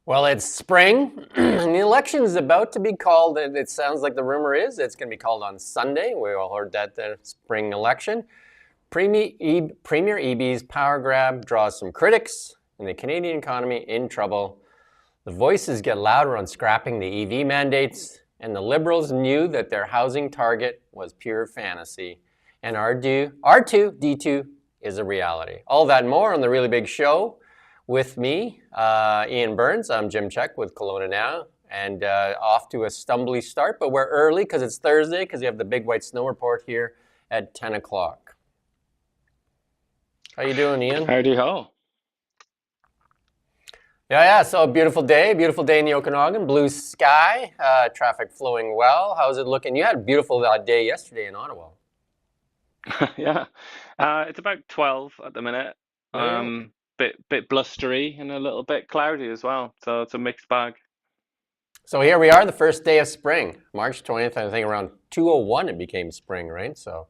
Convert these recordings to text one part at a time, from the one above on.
Well, it's spring, and the election is about to be called. It sounds like the rumor is it's going to be called on Sunday. We all heard that the spring election. Premier EB's power grab draws some critics, and the Canadian economy in trouble. The voices get louder on scrapping the EV mandates, and the Liberals knew that their housing target was pure fantasy. And R2D2 is a reality. All that and more on The Really Big Show with me, Ian Burns. I'm Jim Check with Kelowna Now, and off to a stumbly start, but we're early because it's Thursday, because you have the big white snow report here at 10 o'clock. How you doing, Ian? Howdy ho. Yeah, so beautiful day in the Okanagan, blue sky, traffic flowing well. How's it looking? You had a beautiful day yesterday in Ottawa. Yeah. It's about 12 at the minute. There you go. Bit blustery and a little bit cloudy as well. So it's a mixed bag. So here we are, the first day of spring, March 20th. I think around 2:01 it became spring, right? So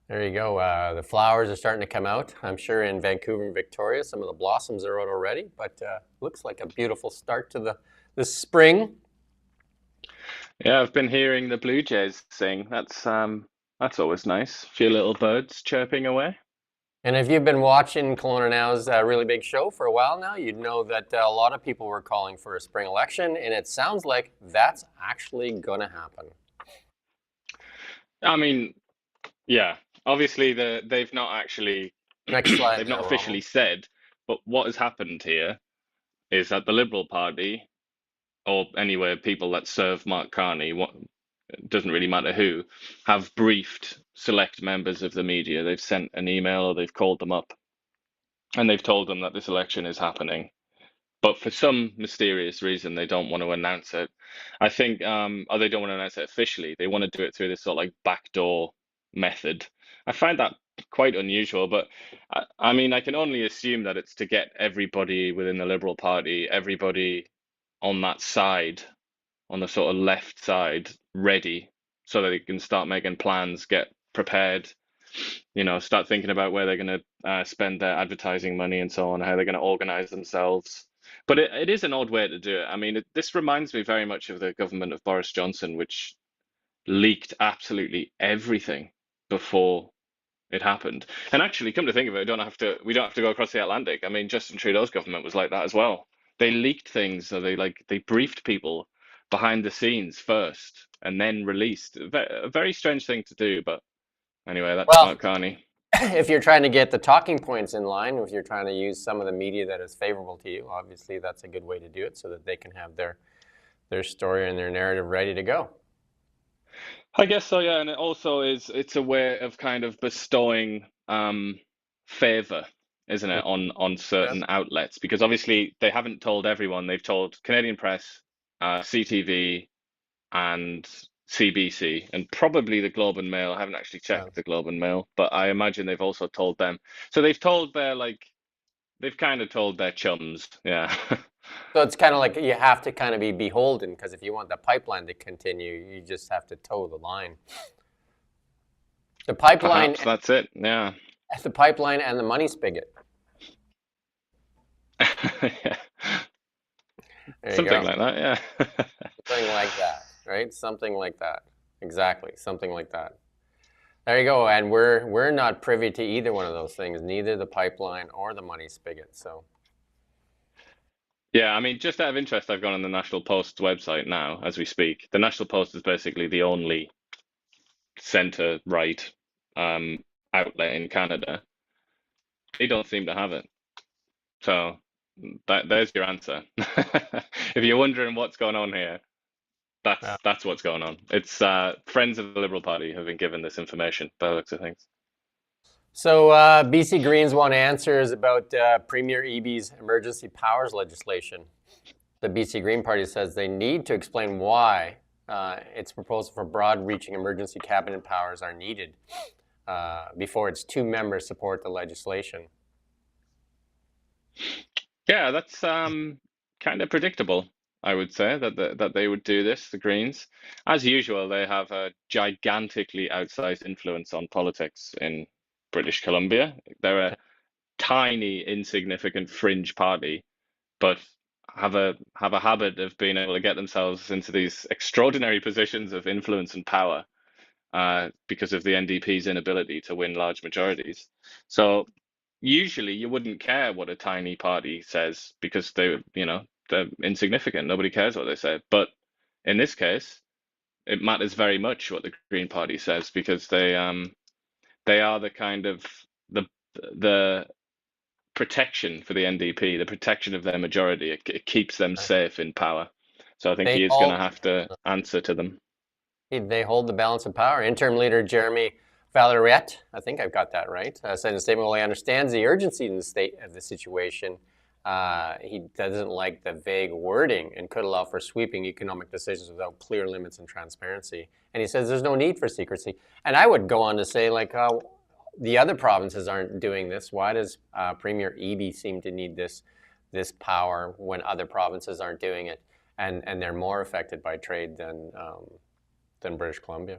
there you go. The flowers are starting to come out. I'm sure in Vancouver and Victoria, some of the blossoms are out already, but looks like a beautiful start to the spring. Yeah, I've been hearing the Blue Jays sing. That's always nice. A few little birds chirping away. And if you've been watching Kelowna Now's Really Big Show for a while now, you'd know that a lot of people were calling for a spring election, and it sounds like that's actually going to happen. I mean, yeah. Obviously they've not actually Next slide they've there, not Ronald. officially said, but what has happened here is that the Liberal Party, or anywhere people that serve Mark Carney, what it doesn't really matter who, have briefed select members of the media. They've sent an email or they've called them up and they've told them that this election is happening. But for some mysterious reason, they don't want to announce it. I think, or they don't want to announce it officially. They want to do it through this sort of like backdoor method. I find that quite unusual, but I mean, I can only assume that it's to get everybody within the Liberal Party, everybody on that side, on the sort of left side, ready so that they can start making plans, get prepared, start thinking about where they're going to spend their advertising money and so on, how they're going to organize themselves. But it is an odd way to do it. I mean, this reminds me very much of the government of Boris Johnson, which leaked absolutely everything before it happened. And actually, come to think of it, we don't have to go across the Atlantic. I mean, Justin Trudeau's government was like that as well. They leaked things, so they briefed people behind the scenes first and then released. A very strange thing to do, but anyway, that's Well, Mark Carney. if you're trying to get the talking points in line, if you're trying to use some of the media that is favorable to you, obviously that's a good way to do it so that they can have their story and their narrative ready to go. I guess so, yeah, and it's a way of kind of bestowing favor, isn't it, on Yeah. certain outlets? Because obviously they haven't told everyone. They've told Canadian Press, CTV, and CBC, and probably the Globe and Mail. I haven't actually Yeah. checked the Globe and Mail, but I imagine they've also told them. So they've kind of told their chums, yeah. So it's kind of like you have to kind of be beholden, because if you want the pipeline to continue, you just have to toe the line. The pipeline, Perhaps that's it, yeah. the pipeline, and the money spigot. Yeah. There you Something go. like that, yeah. Something like that, right? Something like that. Exactly. Something like that. There you go. And we're not privy to either one of those things, neither the pipeline or the money spigot. So Yeah, I mean, just out of interest, I've gone on the National Post's website now as we speak. The National Post is basically the only centre-right um, outlet in Canada. They don't seem to have it. So there's your answer. If you're wondering what's going on here, yeah. that's what's going on. It's friends of the Liberal Party have been given this information by the looks of things. So BC Greens want answers about Premier EB's emergency powers legislation. The BC Green Party says they need to explain why its proposal for broad-reaching emergency cabinet powers are needed before its two members support the legislation. Yeah, that's kind of predictable, I would say, that they would do this, the Greens. As usual, they have a gigantically outsized influence on politics in British Columbia. They're a tiny, insignificant fringe party, but have a habit of being able to get themselves into these extraordinary positions of influence and power because of the NDP's inability to win large majorities. So usually you wouldn't care what a tiny party says because they're insignificant. Nobody cares what they say. But in this case, it matters very much what the Green Party says because they are the kind of the protection for the NDP, the protection of their majority. It keeps them safe in power. So I think They he is going to hold have to answer to them. they hold the balance of power. Interim leader Jeremy Valeriette, I think I've got that right, said in a statement, while he understands the urgency in the state of the situation, he doesn't like the vague wording and could allow for sweeping economic decisions without clear limits and transparency. And he says there's no need for secrecy. And I would go on to say, like, the other provinces aren't doing this. Why does Premier Eby seem to need this power when other provinces aren't doing it, and they're more affected by trade than British Columbia?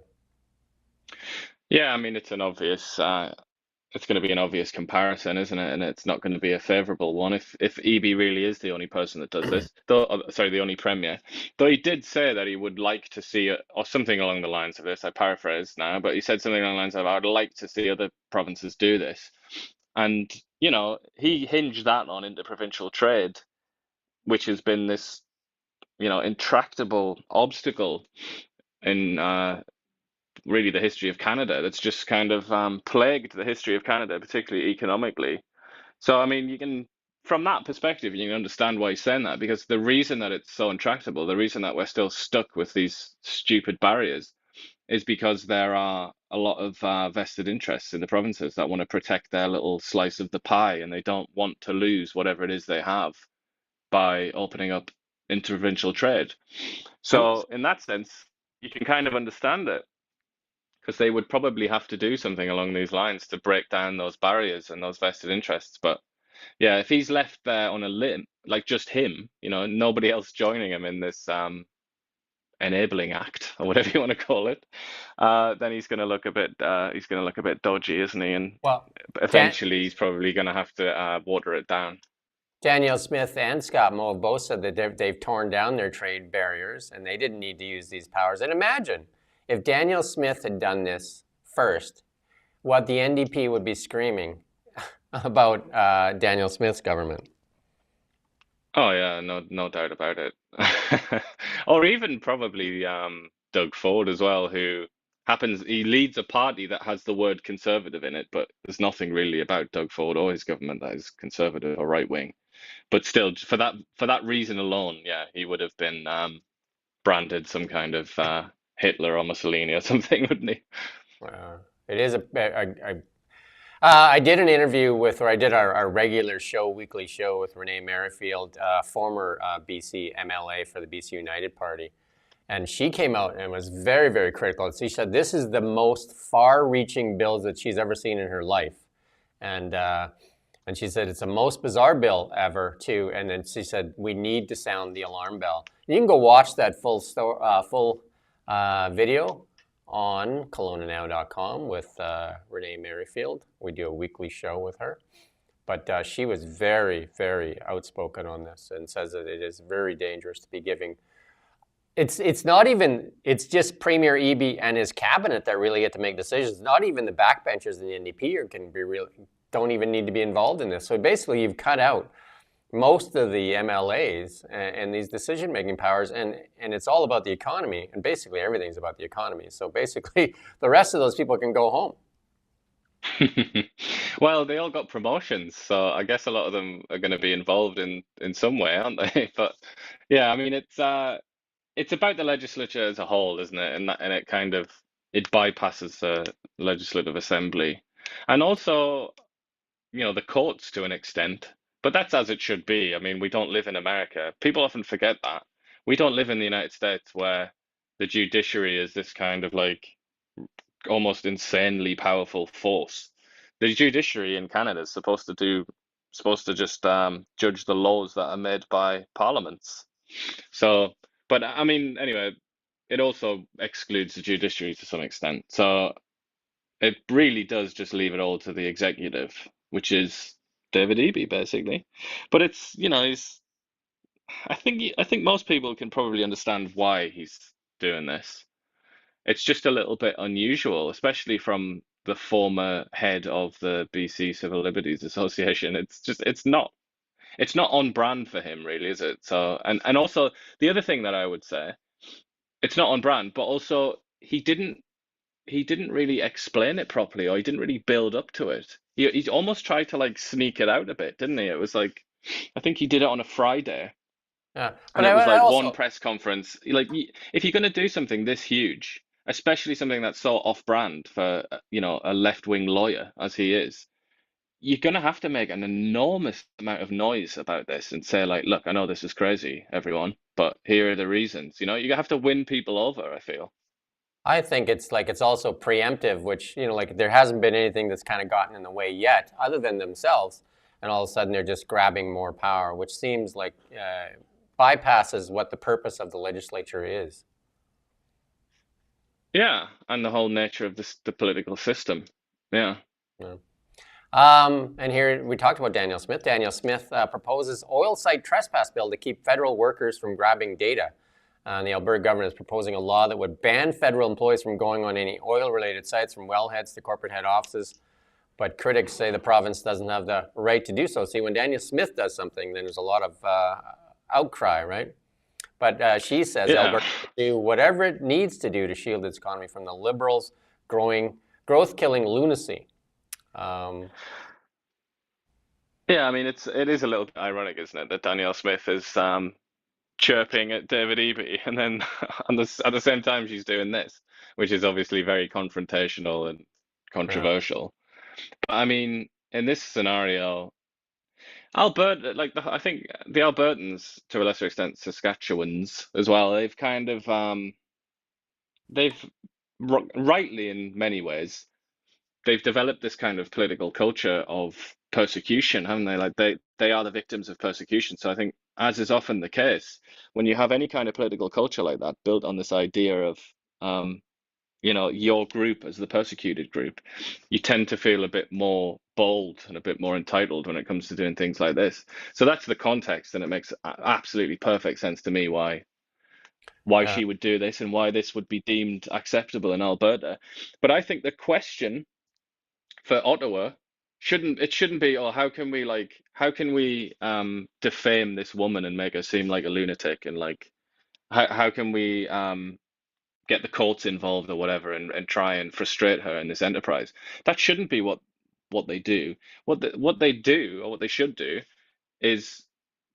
Yeah, I mean it's going to be an obvious comparison, isn't it? And it's not going to be a favorable one if EB really is the only person that does this. Though, sorry, the only premier. Though he did say that he would like to see, or something along the lines of this. I paraphrase now, but he said something along the lines of, "I would like to see other provinces do this." And he hinged that on interprovincial trade, which has been this, intractable obstacle in really the history of Canada. That's just kind of plagued the history of Canada, particularly economically. So, I mean, from that perspective, you can understand why he's saying that, because the reason that it's so intractable, the reason that we're still stuck with these stupid barriers, is because there are a lot of vested interests in the provinces that want to protect their little slice of the pie, and they don't want to lose whatever it is they have by opening up interprovincial trade. And So, in that sense, you can kind of understand it because they would probably have to do something along these lines to break down those barriers and those vested interests. But yeah, if he's left there on a limb, like just him, nobody else joining him in this enabling act or whatever you want to call it, then he's going to look a bit dodgy, isn't he? And well, Dan, eventually, he's probably going to have to water it down. Danielle Smith and Scott Moe have both said that they've torn down their trade barriers and they didn't need to use these powers. And imagine if Danielle Smith had done this first, what the NDP would be screaming about Danielle Smith's government. Oh yeah, no doubt about it. Or even probably Doug Ford as well, he leads a party that has the word conservative in it, but there's nothing really about Doug Ford or his government that is conservative or right wing. But still, for that reason alone, yeah, he would have been branded some kind of Hitler or Mussolini or something, wouldn't he? It is I did an interview with, or I did our regular show, weekly show with Renee Merrifield, former BC MLA for the BC United Party. And she came out and was very, very critical. She said this is the most far-reaching bills that she's ever seen in her life. And and she said it's the most bizarre bill ever, too. And then she said we need to sound the alarm bell. You can go watch that full video on KelownaNow.com with Renee Merrifield. We do a weekly show with her. But she was very, very outspoken on this and says that it is very dangerous to be giving. It's not even, it's just Premier Eby and his cabinet that really get to make decisions. Not even the backbenchers in the NDP don't even need to be involved in this. So basically you've cut out most of the MLAs and these decision-making powers, and it's all about the economy, and basically everything's about the economy. So basically, the rest of those people can go home. Well, they all got promotions, so I guess a lot of them are going to be involved in some way, aren't they? But yeah, I mean, it's about the legislature as a whole, isn't it? And it kind of it bypasses the legislative assembly, and also the courts to an extent. But that's as it should be. I mean, we don't live in America. People often forget that. We don't live in the United States where the judiciary is this kind of like almost insanely powerful force. The judiciary in Canada is supposed to just judge the laws that are made by parliaments. So, but I mean, anyway, it also excludes the judiciary to some extent. So it really does just leave it all to the executive, which is David Eby, basically. But it's, I think most people can probably understand why he's doing this. It's just a little bit unusual, especially from the former head of the BC Civil Liberties Association. It's not on brand for him, really, is it? So, and also the other thing that I would say, it's not on brand, but also he didn't really explain it properly, or he didn't really build up to it. He almost tried to like sneak it out a bit, didn't he? It was like, I think he did it on a Friday, Yeah, but and it was I like one also press conference. Like, if you're going to do something this huge, especially something that's so off-brand for, a left-wing lawyer as he is, you're going to have to make an enormous amount of noise about this and say, like, look, I know this is crazy, everyone, but here are the reasons. You have to win people over, I feel. I think it's like it's also preemptive, which like there hasn't been anything that's kind of gotten in the way yet, other than themselves, and all of a sudden they're just grabbing more power, which seems like bypasses what the purpose of the legislature is. Yeah, and the whole nature of the political system. Yeah. Yeah. And here we talked about Danielle Smith. Danielle Smith proposes oil site trespass bill to keep federal workers from grabbing data. And the Alberta government is proposing a law that would ban federal employees from going on any oil-related sites, from wellheads to corporate head offices. But critics say the province doesn't have the right to do so. See, when Danielle Smith does something, then there's a lot of outcry, right? But she says Yeah. Alberta will do whatever it needs to do to shield its economy from the Liberals' growth-killing lunacy. Um, Yeah, I mean it is a little bit ironic, isn't it, that Danielle Smith is chirping at David Eby, and then at the same time she's doing this, which is obviously very confrontational and yeah. controversial. But I mean, in this scenario, Alberta, I think the Albertans, to a lesser extent, Saskatchewans as well, they've rightly in many ways, they've developed this kind of political culture of persecution, haven't they? Like they are the victims of persecution. So I think, as is often the case, when you have any kind of political culture like that built on this idea of um, your group as the persecuted group, you tend to feel a bit more bold and a bit more entitled when it comes to doing things like this. So that's the context, and it makes absolutely perfect sense to me why Yeah. she would do this and why this would be deemed acceptable in Alberta. But I think the question for Ottawa shouldn't be, oh, how can we defame this woman and make her seem like a lunatic, and like how can we get the courts involved or whatever, and try and frustrate her in this enterprise. That shouldn't be what they do. What they do, or what they should do, is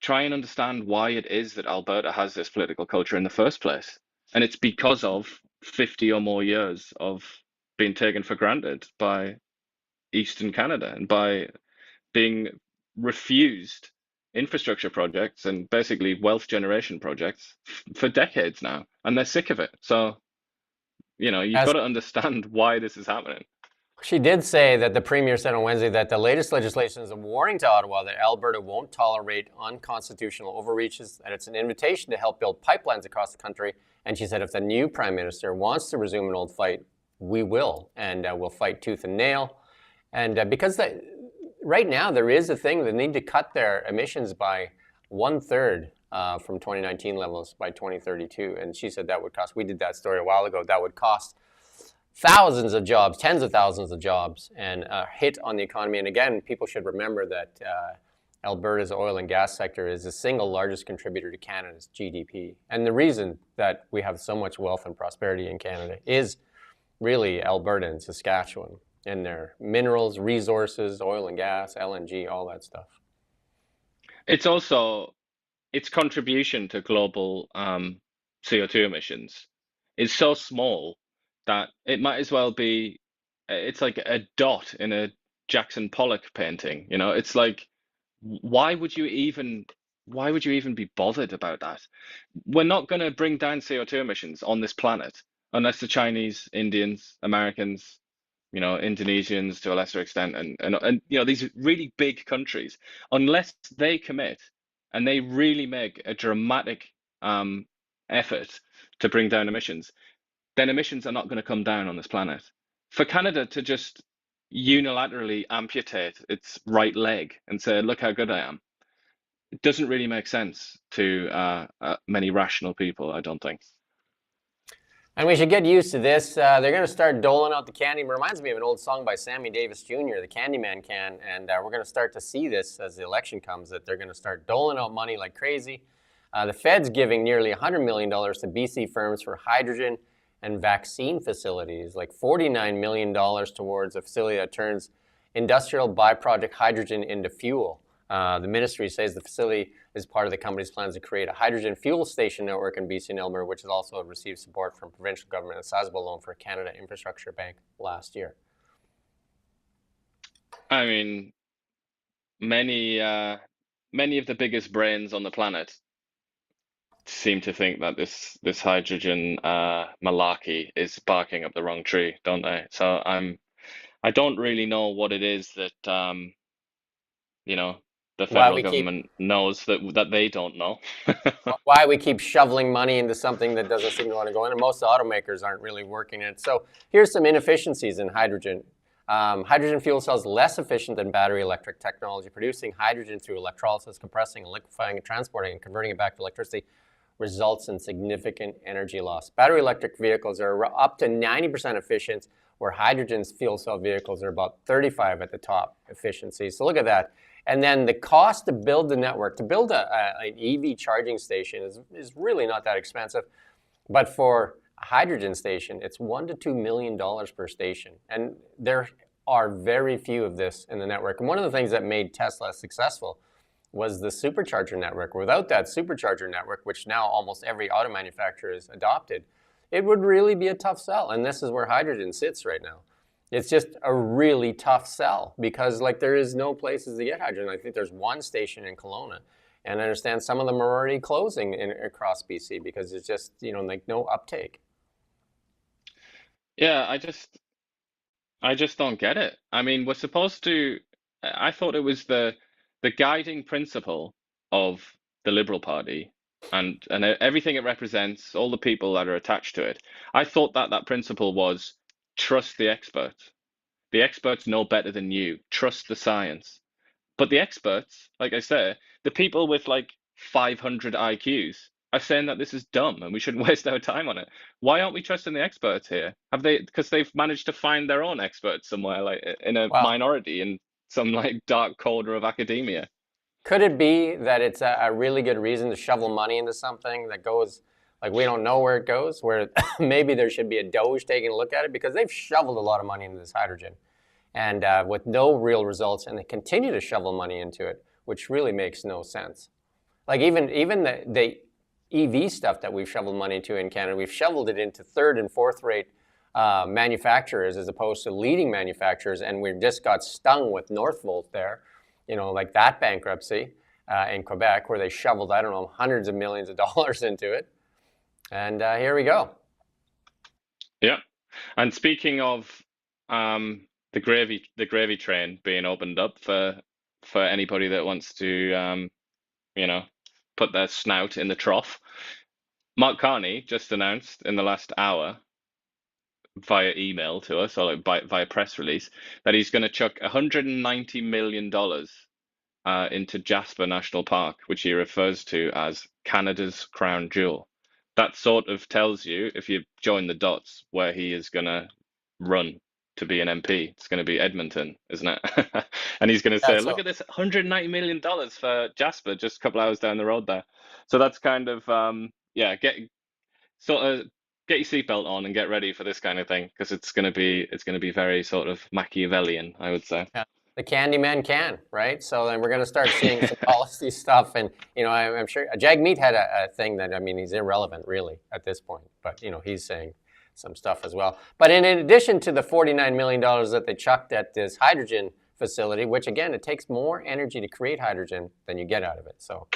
try and understand why it is that Alberta has this political culture in the first place. And it's because of 50 or more years of being taken for granted by Eastern Canada, and by being refused infrastructure projects and basically wealth generation projects for decades now, and they're sick of it. So, you've got As to understand why this is happening. she did say that the premier said on Wednesday that the latest legislation is a warning to Ottawa that Alberta won't tolerate unconstitutional overreaches, and it's an invitation to help build pipelines across the country. And she said if the new prime minister wants to resume an old fight, we will, and we'll fight tooth and nail. And right now there is a thing they need to cut their emissions by one third from 2019 levels by 2032. And she said that would cost. We did that story a while ago. That would cost thousands of jobs, tens of thousands of jobs, and a hit on the economy. And again, people should remember that Alberta's oil and gas sector is the single largest contributor to Canada's GDP. And the reason that we have so much wealth and prosperity in Canada is really Alberta and Saskatchewan and their minerals, resources, oil and gas, LNG, all that stuff. It's also its contribution to global CO2 emissions is so small that it might as well be, it's like a dot in a Jackson Pollock painting. It's like, why would you even why would you even be bothered about that? We're not going to bring down CO2 emissions on this planet unless the Chinese, Indians, Americans, Indonesians to a lesser extent, and these really big countries, unless they commit and they really make a dramatic effort to bring down emissions, then emissions are not going to come down on this planet. For Canada to just unilaterally amputate its right leg and say, "Look how good I am," it doesn't really make sense to many rational people, I don't think. And we should get used to this. They're going to start doling out the candy. It reminds me of an old song by Sammy Davis Jr., the Candyman can. And we're going to start to see this as the election comes, that they're going to start doling out money like crazy. The Fed's giving nearly $100 million to BC firms for hydrogen and vaccine facilities, like $49 million towards a facility that turns industrial byproduct hydrogen into fuel. The ministry says the facility is part of the company's plans to create a hydrogen fuel station network in BC and Alberta, which has also received support from provincial government, a sizable loan for Canada Infrastructure Bank last year. I mean, many of the biggest brains on the planet seem to think that this hydrogen malarkey is barking up the wrong tree, don't they? So I don't really know what it is that you know the Why federal we keep government knows that they don't know. why we keep shoveling money into something that doesn't seem to want to go in, and most automakers aren't really working it. So here's some inefficiencies in hydrogen. Hydrogen fuel cell is less efficient than battery electric technology. Producing hydrogen through electrolysis, compressing, liquefying, and transporting, and converting it back to electricity results in significant energy loss. Battery electric vehicles are up to 90% efficient, where hydrogen's fuel cell vehicles are about 35 at the top efficiency. So look at that. And then the cost to build the network, to build an EV charging station is really not that expensive. But for a hydrogen station, it's $1 to $2 million per station. And there are very few of this in the network. And one of the things that made Tesla successful was the supercharger network. Without that supercharger network, which now almost every auto manufacturer has adopted, it would really be a tough sell. And this is where hydrogen sits right now. It's just a really tough sell because like there is no places to get hydrogen. I think there's one station in Kelowna, and I understand some of them are already closing across BC because it's just, like no uptake. Yeah, I just don't get it. I mean, we're supposed to. I thought it was the guiding principle of the Liberal Party and everything it represents, all the people that are attached to it. I thought that that principle was trust the experts. The experts know better than you. Trust the science. But the experts, like I say, the people with like 500 IQs are saying that this is dumb and we shouldn't waste our time on it. Why aren't we trusting the experts here? Have they, because they've managed to find their own experts somewhere, like in a Well, minority in some like dark corner of academia? could it be that it's a really good reason to shovel money into something that goes, like we don't know where it goes, where maybe there should be a Doge taking a look at it because they've shoveled a lot of money into this hydrogen and with no real results, and they continue to shovel money into it, which really makes no sense. Like even the EV stuff that we've shoveled money into in Canada, we've shoveled it into third and fourth rate manufacturers as opposed to leading manufacturers, and we just got stung with Northvolt there, like that bankruptcy in Quebec where they shoveled, I don't know, hundreds of millions of dollars into it. And here we go. Yeah. And speaking of the gravy train being opened up for anybody that wants to you know, put their snout in the trough. Mark Carney just announced in the last hour via email to us or like via press release that he's going to chuck $190 million into Jasper National Park, which he refers to as Canada's crown jewel. That sort of tells you, if you join the dots, where he is going to run to be an MP. It's going to be Edmonton, isn't it? And he's going to say, That's look so. at this $190 million for Jasper, just a couple hours down the road there. So that's kind of, yeah, sort of get your seatbelt on and get ready for this kind of thing because it's going to be very sort of Machiavellian, I would say. Yeah. The Candyman can, right? So then we're going to start seeing some policy stuff. And, I'm sure Jagmeet had a thing that, I mean, he's irrelevant really at this point, but, he's saying some stuff as well. But in addition to the $49 million that they chucked at this hydrogen facility, which again, it takes more energy to create hydrogen than you get out of it. So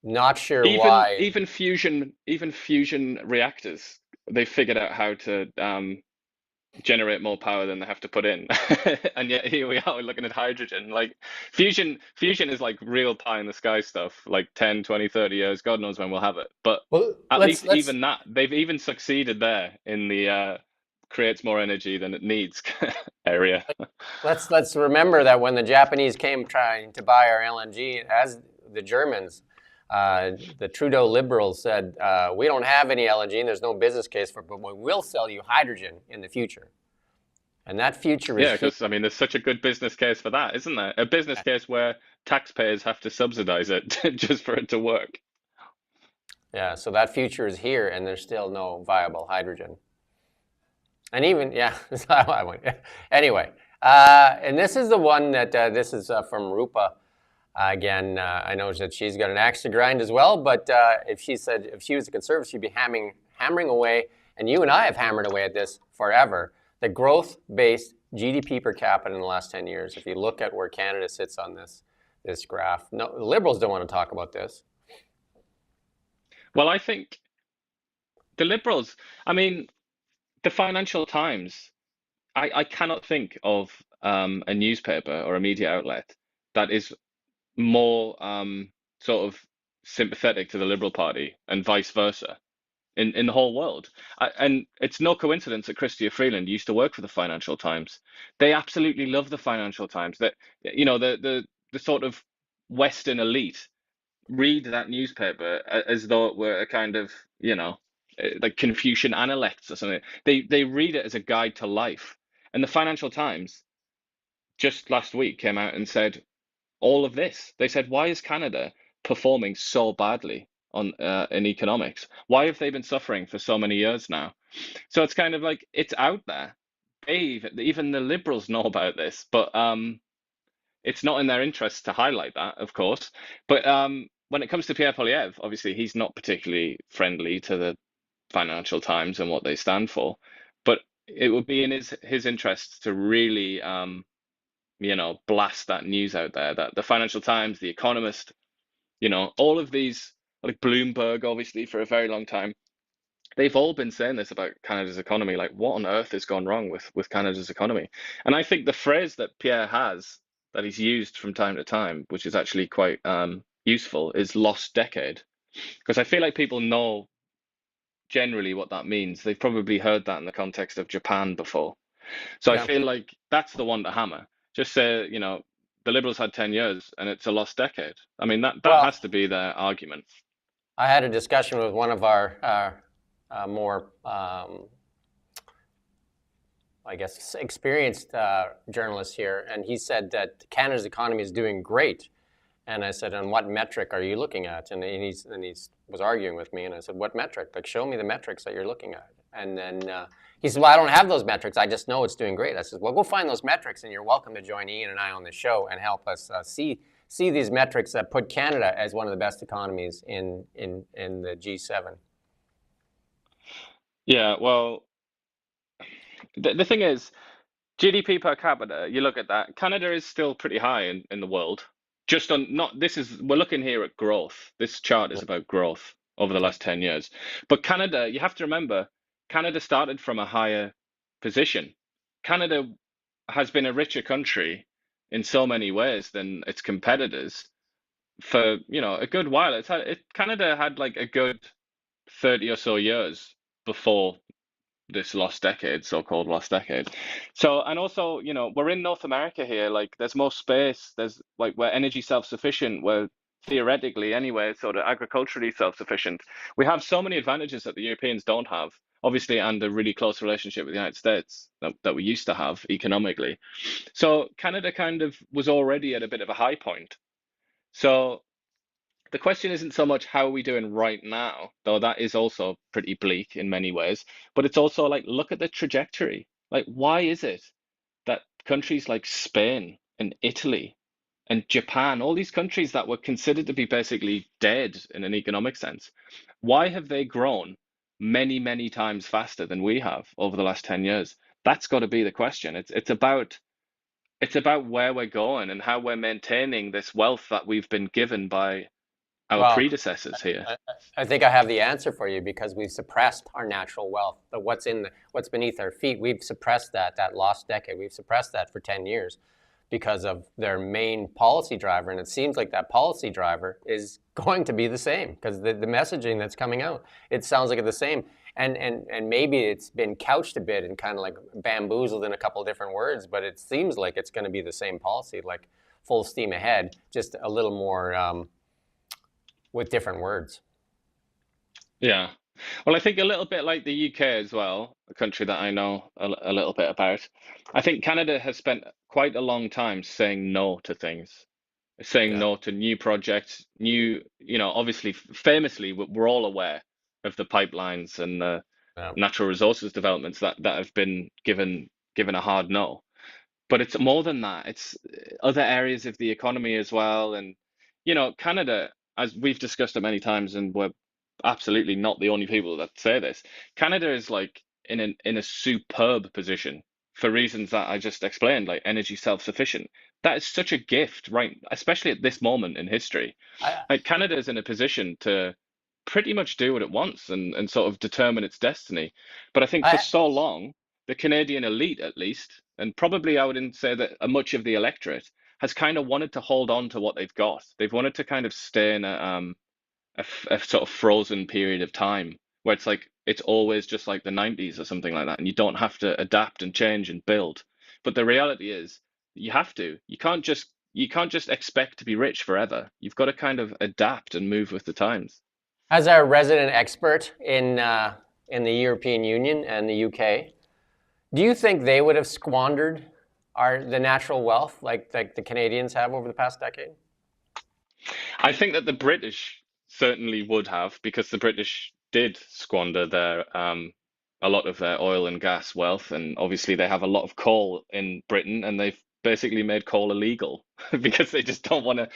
not sure Even why. even fusion reactors, they figured out how to generate more power than they have to put in. And yet here we are, we're looking at hydrogen. Like fusion is like real pie in the sky stuff, like 10, 20, 30 years, God knows when we'll have it. But Well, at let's least let's even that, they've even succeeded there in the creates more energy than it needs area. let's remember that when the Japanese came trying to buy our LNG, as the Germans, the Trudeau Liberals said, we don't have any LNG and there's no business case for it, but we will sell you hydrogen in the future. And that future is Yeah, here. because I mean, there's such a good business case for that, isn't there? A business case where taxpayers have to subsidize it just for it to work. Yeah, so that future is here and there's still no viable hydrogen. And even, yeah, anyway, and this is the one that, this is from Rupa. Again, I know that she's got an axe to grind as well, but if she was a conservative, she'd be hammering away, and you and I have hammered away at this forever. The growth-based GDP per capita in the last 10 years, if you look at where Canada sits on this graph, no, the Liberals don't want to talk about this. Well, I think the Liberals, I mean, the Financial Times, I cannot think of a newspaper or a media outlet that is more sort of sympathetic to the Liberal Party and vice versa in the whole world. And it's no coincidence that Chrystia Freeland used to work for the Financial Times. They absolutely love the Financial Times. That you know the sort of Western elite read that newspaper as though it were a kind of like Confucian Analects or something. They read it as a guide to life. And the Financial Times just last week came out and said all of this. They said, why is Canada performing so badly on in economics? Why have they been suffering for so many years now? So it's kind of like it's out there. Even the Liberals know about this, but it's not in their interest to highlight that, of course. But when it comes to Pierre Poilievre, obviously he's not particularly friendly to the Financial Times and what they stand for. But it would be in his interest to really blast that news out there that the Financial Times, The Economist, all of these, like Bloomberg, obviously, for a very long time, they've all been saying this about Canada's economy. Like, what on earth has gone wrong with Canada's economy? And I think the phrase that Pierre has that he's used from time to time, which is actually quite useful, is lost decade. Because I feel like people know generally what that means. They've probably heard that in the context of Japan before. So I Yeah. feel like that's the one to hammer. Just say, the Liberals had 10 years and it's a lost decade. I mean, that Well, has to be their argument. I had a discussion with one of our more, I guess, experienced journalists here, and he said that Canada's economy is doing great. And I said, "On what metric are you looking at?" And he was arguing with me, and I said, "What metric? Like, show me the metrics that you're looking at." And then he said, "Well, I don't have those metrics. I just know it's doing great." I said, "Well, go find those metrics, and you're welcome to join Ian and I on the show and help us see these metrics that put Canada as one of the best economies in the G7." Yeah, well, the thing is, GDP per capita, you look at that, Canada is still pretty high in the world. Just on, not, we're looking here at growth. This chart is about growth over the Yeah. last 10 years. But Canada, you have to remember, Canada started from a higher position. Canada has been a richer country in so many ways than its competitors for, a good while. Canada had like a good 30 or so years before this lost decade, so-called lost decade. So, and also, we're in North America here. Like, there's more space. There's like we're energy self-sufficient. We're theoretically, anyway, sort of agriculturally self-sufficient. We have so many advantages that the Europeans don't have, obviously, and a really close relationship with the United States that we used to have economically. So, Canada kind of was already at a bit of a high point. So, the question isn't so much how are we doing right now, though that is also pretty bleak in many ways, but it's also like, look at the trajectory. Like, why is it that countries like Spain and Italy and Japan, all these countries that were considered to be basically dead in an economic sense, why have they grown many, many times faster than we have over the last 10 years? That's got to be the question. It's about where we're going and how we're maintaining this wealth that we've been given by our Well, predecessors here. I think I have the answer for you because we've suppressed our natural wealth. But what's beneath our feet, we've suppressed that lost decade. We've suppressed that for 10 years because of their main policy driver. And it seems like that policy driver is going to be the same because the messaging that's coming out, it sounds like it's the same. And maybe it's been couched a bit and kind of like bamboozled in a couple of different words, but it seems like it's going to be the same policy, like full steam ahead, just a little more with different words. Yeah. Well, I think a little bit like the UK as well, a country that I know a little bit about. I think Canada has spent quite a long time saying no to things, saying Yeah. no to new projects, obviously, famously, we're all aware of the pipelines and the Yeah. natural resources developments that have been given a hard no. But it's more than that. It's other areas of the economy as well. And, Canada, as we've discussed it many times, and we're absolutely not the only people that say this, Canada is like in a superb position for reasons that I just explained, like energy self-sufficient. That is such a gift, right? Especially at this moment in history. I, Like Canada is in a position to pretty much do what it wants and sort of determine its destiny. But I think for I, so long, the Canadian elite, at least, and probably I wouldn't say that much of the electorate, has kind of wanted to hold on to what they've got. They've wanted to kind of stay in a sort of frozen period of time where it's like it's always just like the 90s or something like that, and you don't have to adapt and change and build. But the reality is you have to. You can't just expect to be rich forever. You've got to kind of adapt and move with the times. as our resident expert in the European Union and the UK, do you think they would have squandered the natural wealth like the Canadians have over the past decade? I think that the British certainly would have, because the British did squander a lot of their oil and gas wealth, and obviously they have a lot of coal in Britain, and they've basically made coal illegal because they just don't want to.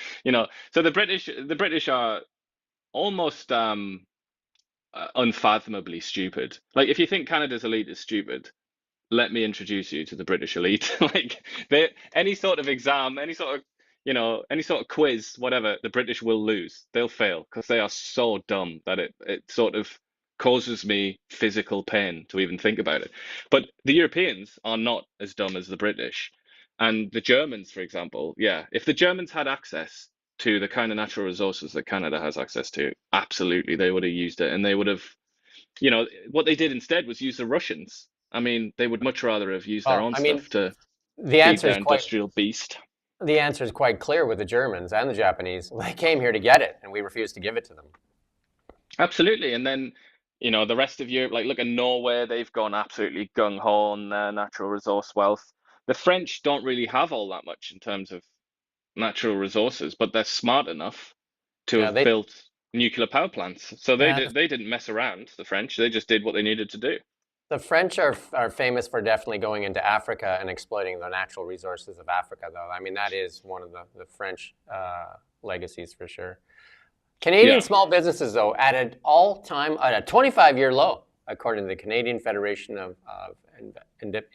So the British are almost unfathomably stupid. Like if you think Canada's elite is stupid, let me introduce you to the British elite. Like any sort of exam, any sort of quiz, whatever, the British will lose. They'll fail because they are so dumb that it sort of causes me physical pain to even think about it. But the Europeans are not as dumb as the British. And the Germans, for example, yeah, if the Germans had access to the kind of natural resources that Canada has access to, absolutely, they would have used it, and they would have what they did instead was use the Russians. I mean, they would much rather have used their Well, own I mean, stuff to the feed answer their is quite industrial beast. the answer is quite clear with the Germans and the Japanese. They came here to get it, and we refused to give it to them. Absolutely. And then, the rest of Europe, like look at Norway, they've gone absolutely gung ho on their natural resource wealth. The French don't really have all that much in terms of natural resources, but they're smart enough to Yeah, have built nuclear power plants. So they yeah, did, they didn't mess around, the French. They just did what they needed to do. the French are famous for definitely going into Africa and exploiting the natural resources of Africa, though. I mean, that is one of the French legacies for sure. Canadian Yeah. small businesses, though, at a 25-year low, according to the Canadian Federation of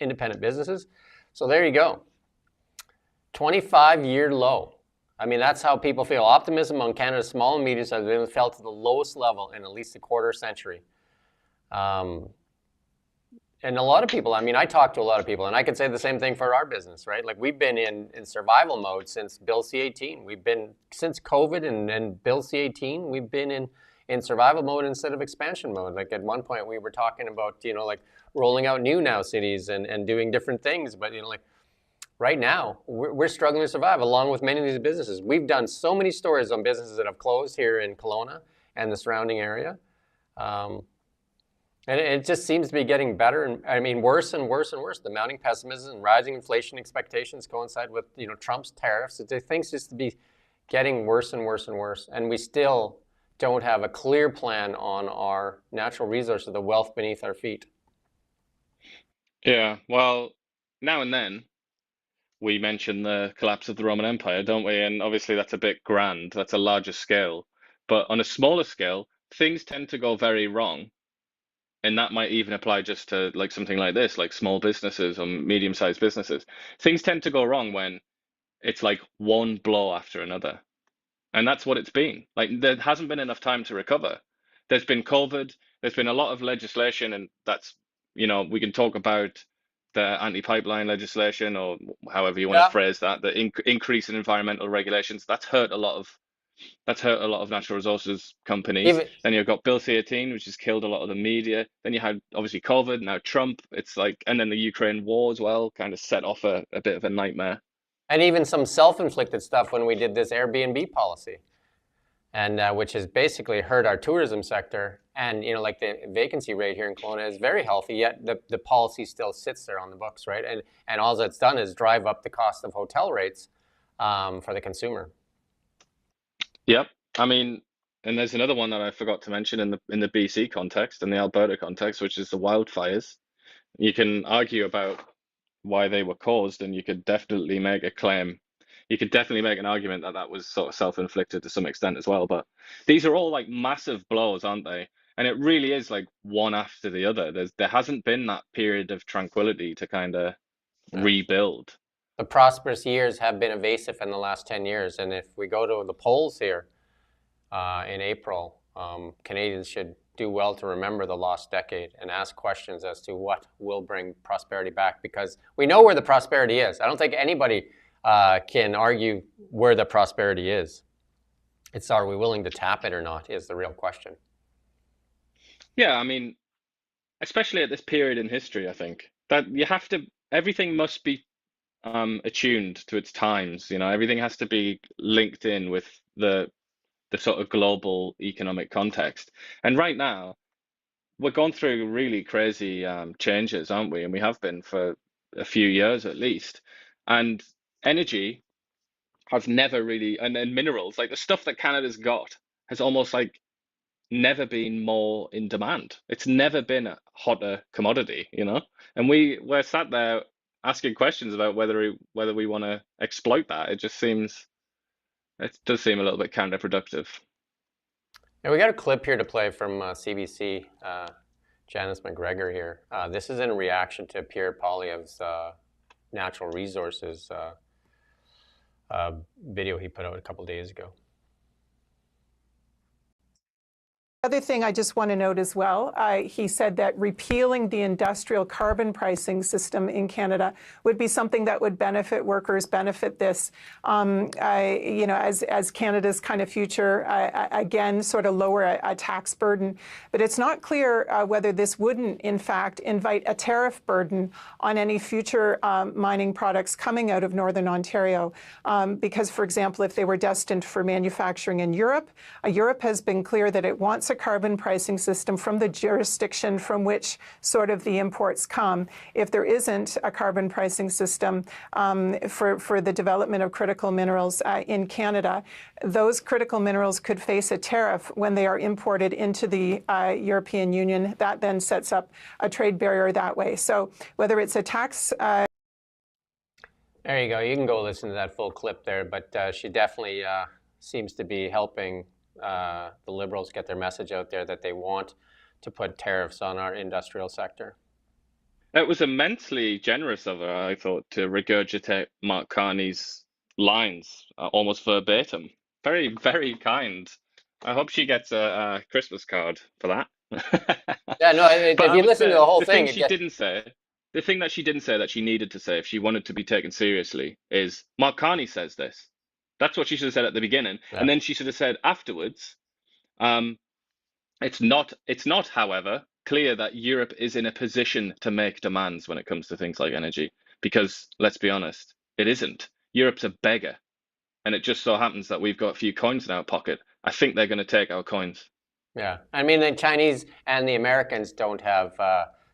Independent Businesses. So there you go, 25-year low. I mean, that's how people feel. Optimism on Canada's small and medium sized business fell to the lowest level in at least a quarter century. Um, and a lot of people, I mean, I talk to a lot of people, and I could say the same thing for our business, right? Like we've been in survival mode since Bill C-18. We've been, since COVID and Bill C-18, we've been in survival mode instead of expansion mode. Like at one point we were talking about, like rolling out new now cities and doing different things. But, like right now, we're struggling to survive along with many of these businesses. We've done so many stories on businesses that have closed here in Kelowna and the surrounding area. Um, and it just seems to be getting better, and I mean worse and worse and worse. The mounting pessimism and rising inflation expectations coincide with Trump's tariffs. Things just to be getting worse and worse and worse, and we still don't have a clear plan on our natural resources, the wealth beneath our feet. Yeah. Well, now and then we mention the collapse of the Roman Empire, don't we? And obviously that's a bit grand. That's a larger scale. But on a smaller scale, things tend to go very wrong. And that might even apply just to like something like this, like small businesses or medium-sized businesses. Things tend to go wrong when it's like one blow after another. And that's what it's been. Like there hasn't been enough time to recover. There's been COVID, there's been a lot of legislation, and we can talk about the anti-pipeline legislation or however you want to Yeah. phrase that, the increase in environmental regulations. That's hurt a lot of natural resources companies. Even Then you've got Bill C-18, which has killed a lot of the media. Then you had obviously COVID, now Trump. It's like, and then the Ukraine war as well, kind of set off a bit of a nightmare. and even some self-inflicted stuff when we did this Airbnb policy. and which has basically hurt our tourism sector. And like the vacancy rate here in Kelowna is very healthy, yet the policy still sits there on the books, right? And all that's done is drive up the cost of hotel rates for the consumer. Yep. I mean, and there's another one that I forgot to mention in the BC context and the Alberta context, which is the wildfires. You can argue about why they were caused, and you could definitely make a claim. You could definitely make an argument that that was sort of self-inflicted to some extent as well. But these are all like massive blows, aren't they? And it really is like one after the other. There hasn't been that period of tranquility to kind of rebuild. The prosperous years have been evasive in the last 10 years. And if we go to the polls here in April, Canadians should do well to remember the lost decade and ask questions as to what will bring prosperity back, because we know where the prosperity is. I don't think anybody can argue where the prosperity is. It's, are we willing to tap it or not, is the real question. Yeah, I mean, especially at this period in history, I think that you have to, everything must be attuned to its times. Everything has to be linked in with the sort of global economic context. And right now, we're going through really crazy changes, aren't we? And we have been for a few years at least. And energy has never really, and minerals, like the stuff that Canada's got, has almost like never been more in demand. It's never been a hotter commodity, And we're sat there asking questions about whether we want to exploit that. It does seem a little bit counterproductive. And we got a clip here to play from CBC, Janice McGregor here. This is in reaction to Pierre Poilievre's natural resources video he put out a couple days ago. Other thing I just want to note as well, he said that repealing the industrial carbon pricing system in Canada would be something that would benefit workers, benefit this, as Canada's kind of future, again, sort of lower a tax burden. But it's not clear whether this wouldn't, in fact, invite a tariff burden on any future mining products coming out of Northern Ontario. Because, for example, if they were destined for manufacturing in Europe, Europe has been clear that it wants a carbon pricing system from the jurisdiction from which sort of the imports come. If there isn't a carbon pricing system for the development of critical minerals in Canada, those critical minerals could face a tariff when they are imported into the European Union. That then sets up a trade barrier that way. So whether it's a tax... There you go. You can go listen to that full clip there, but she definitely seems to be helping the Liberals get their message out there that they want to put tariffs on our industrial sector. It was immensely generous of her, I thought, to regurgitate Mark Carney's lines almost verbatim. Very, very kind. I hope she gets a Christmas card for that. Yeah, no, if you listen to the whole thing, the thing that she didn't say that she needed to say if she wanted to be taken seriously is Mark Carney says this. That's what she should have said at the beginning. Yeah. And then she should have said afterwards, it's not, however, clear that Europe is in a position to make demands when it comes to things like energy. Because, let's be honest, it isn't. Europe's a beggar. And it just so happens that we've got a few coins in our pocket. I think they're going to take our coins. Yeah. I mean, the Chinese and the Americans don't have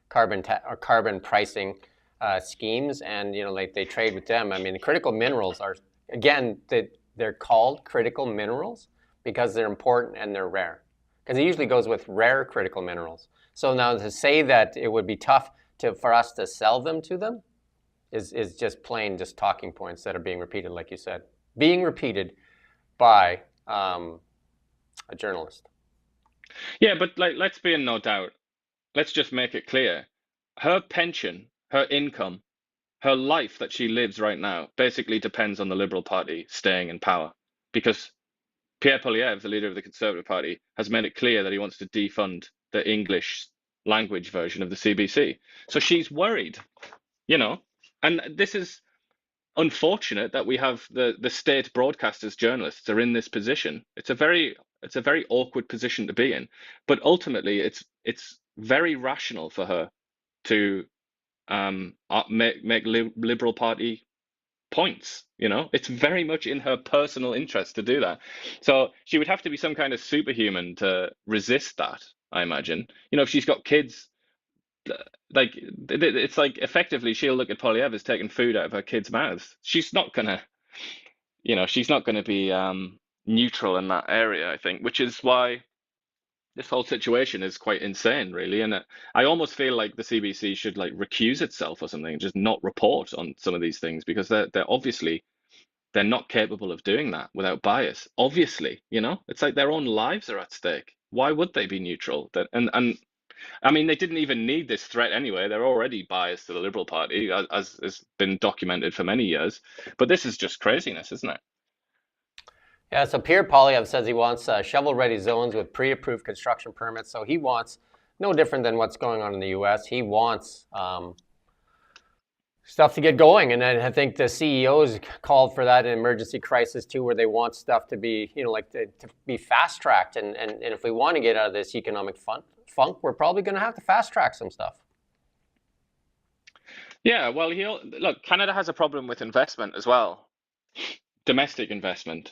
carbon pricing schemes. And, like they trade with them. I mean, the critical minerals are... Again, they're called critical minerals because they're important and they're rare. Because it usually goes with rare critical minerals. So now to say that it would be tough for us to sell them to them is just plain just talking points that are being repeated, like you said. Being repeated by a journalist. Yeah, but let's be in no doubt. Let's just make it clear. Her pension, her income, her life that she lives right now basically depends on the Liberal Party staying in power, because Pierre Poilievre, the leader of the Conservative Party, has made it clear that he wants to defund the English language version of the CBC. So she's worried, and this is unfortunate that we have the state broadcasters, journalists are in this position. It's a very awkward position to be in, but ultimately it's very rational for her to make Liberal Party points. It's very much in her personal interest to do that. So she would have to be some kind of superhuman to resist that, I imagine. If she's got kids, like it's like effectively she'll look at Polyev as taking food out of her kids' mouths. She's not gonna be neutral in that area, I think, which is why this whole situation is quite insane, really. And I almost feel like the CBC should like recuse itself or something, and just not report on some of these things, because they're obviously they're not capable of doing that without bias. Obviously, it's like their own lives are at stake. Why would they be neutral? And I mean, they didn't even need this threat anyway. They're already biased to the Liberal Party, as has been documented for many years. But this is just craziness, isn't it? Yeah, so Pierre Poilievre says he wants shovel-ready zones with pre-approved construction permits. So he wants, no different than what's going on in the U.S., he wants stuff to get going. And then I think the CEOs called for that in emergency crisis too, where they want stuff to be, to be fast-tracked. And if we want to get out of this economic funk, we're probably going to have to fast-track some stuff. Yeah, well, look, Canada has a problem with investment as well. Domestic investment.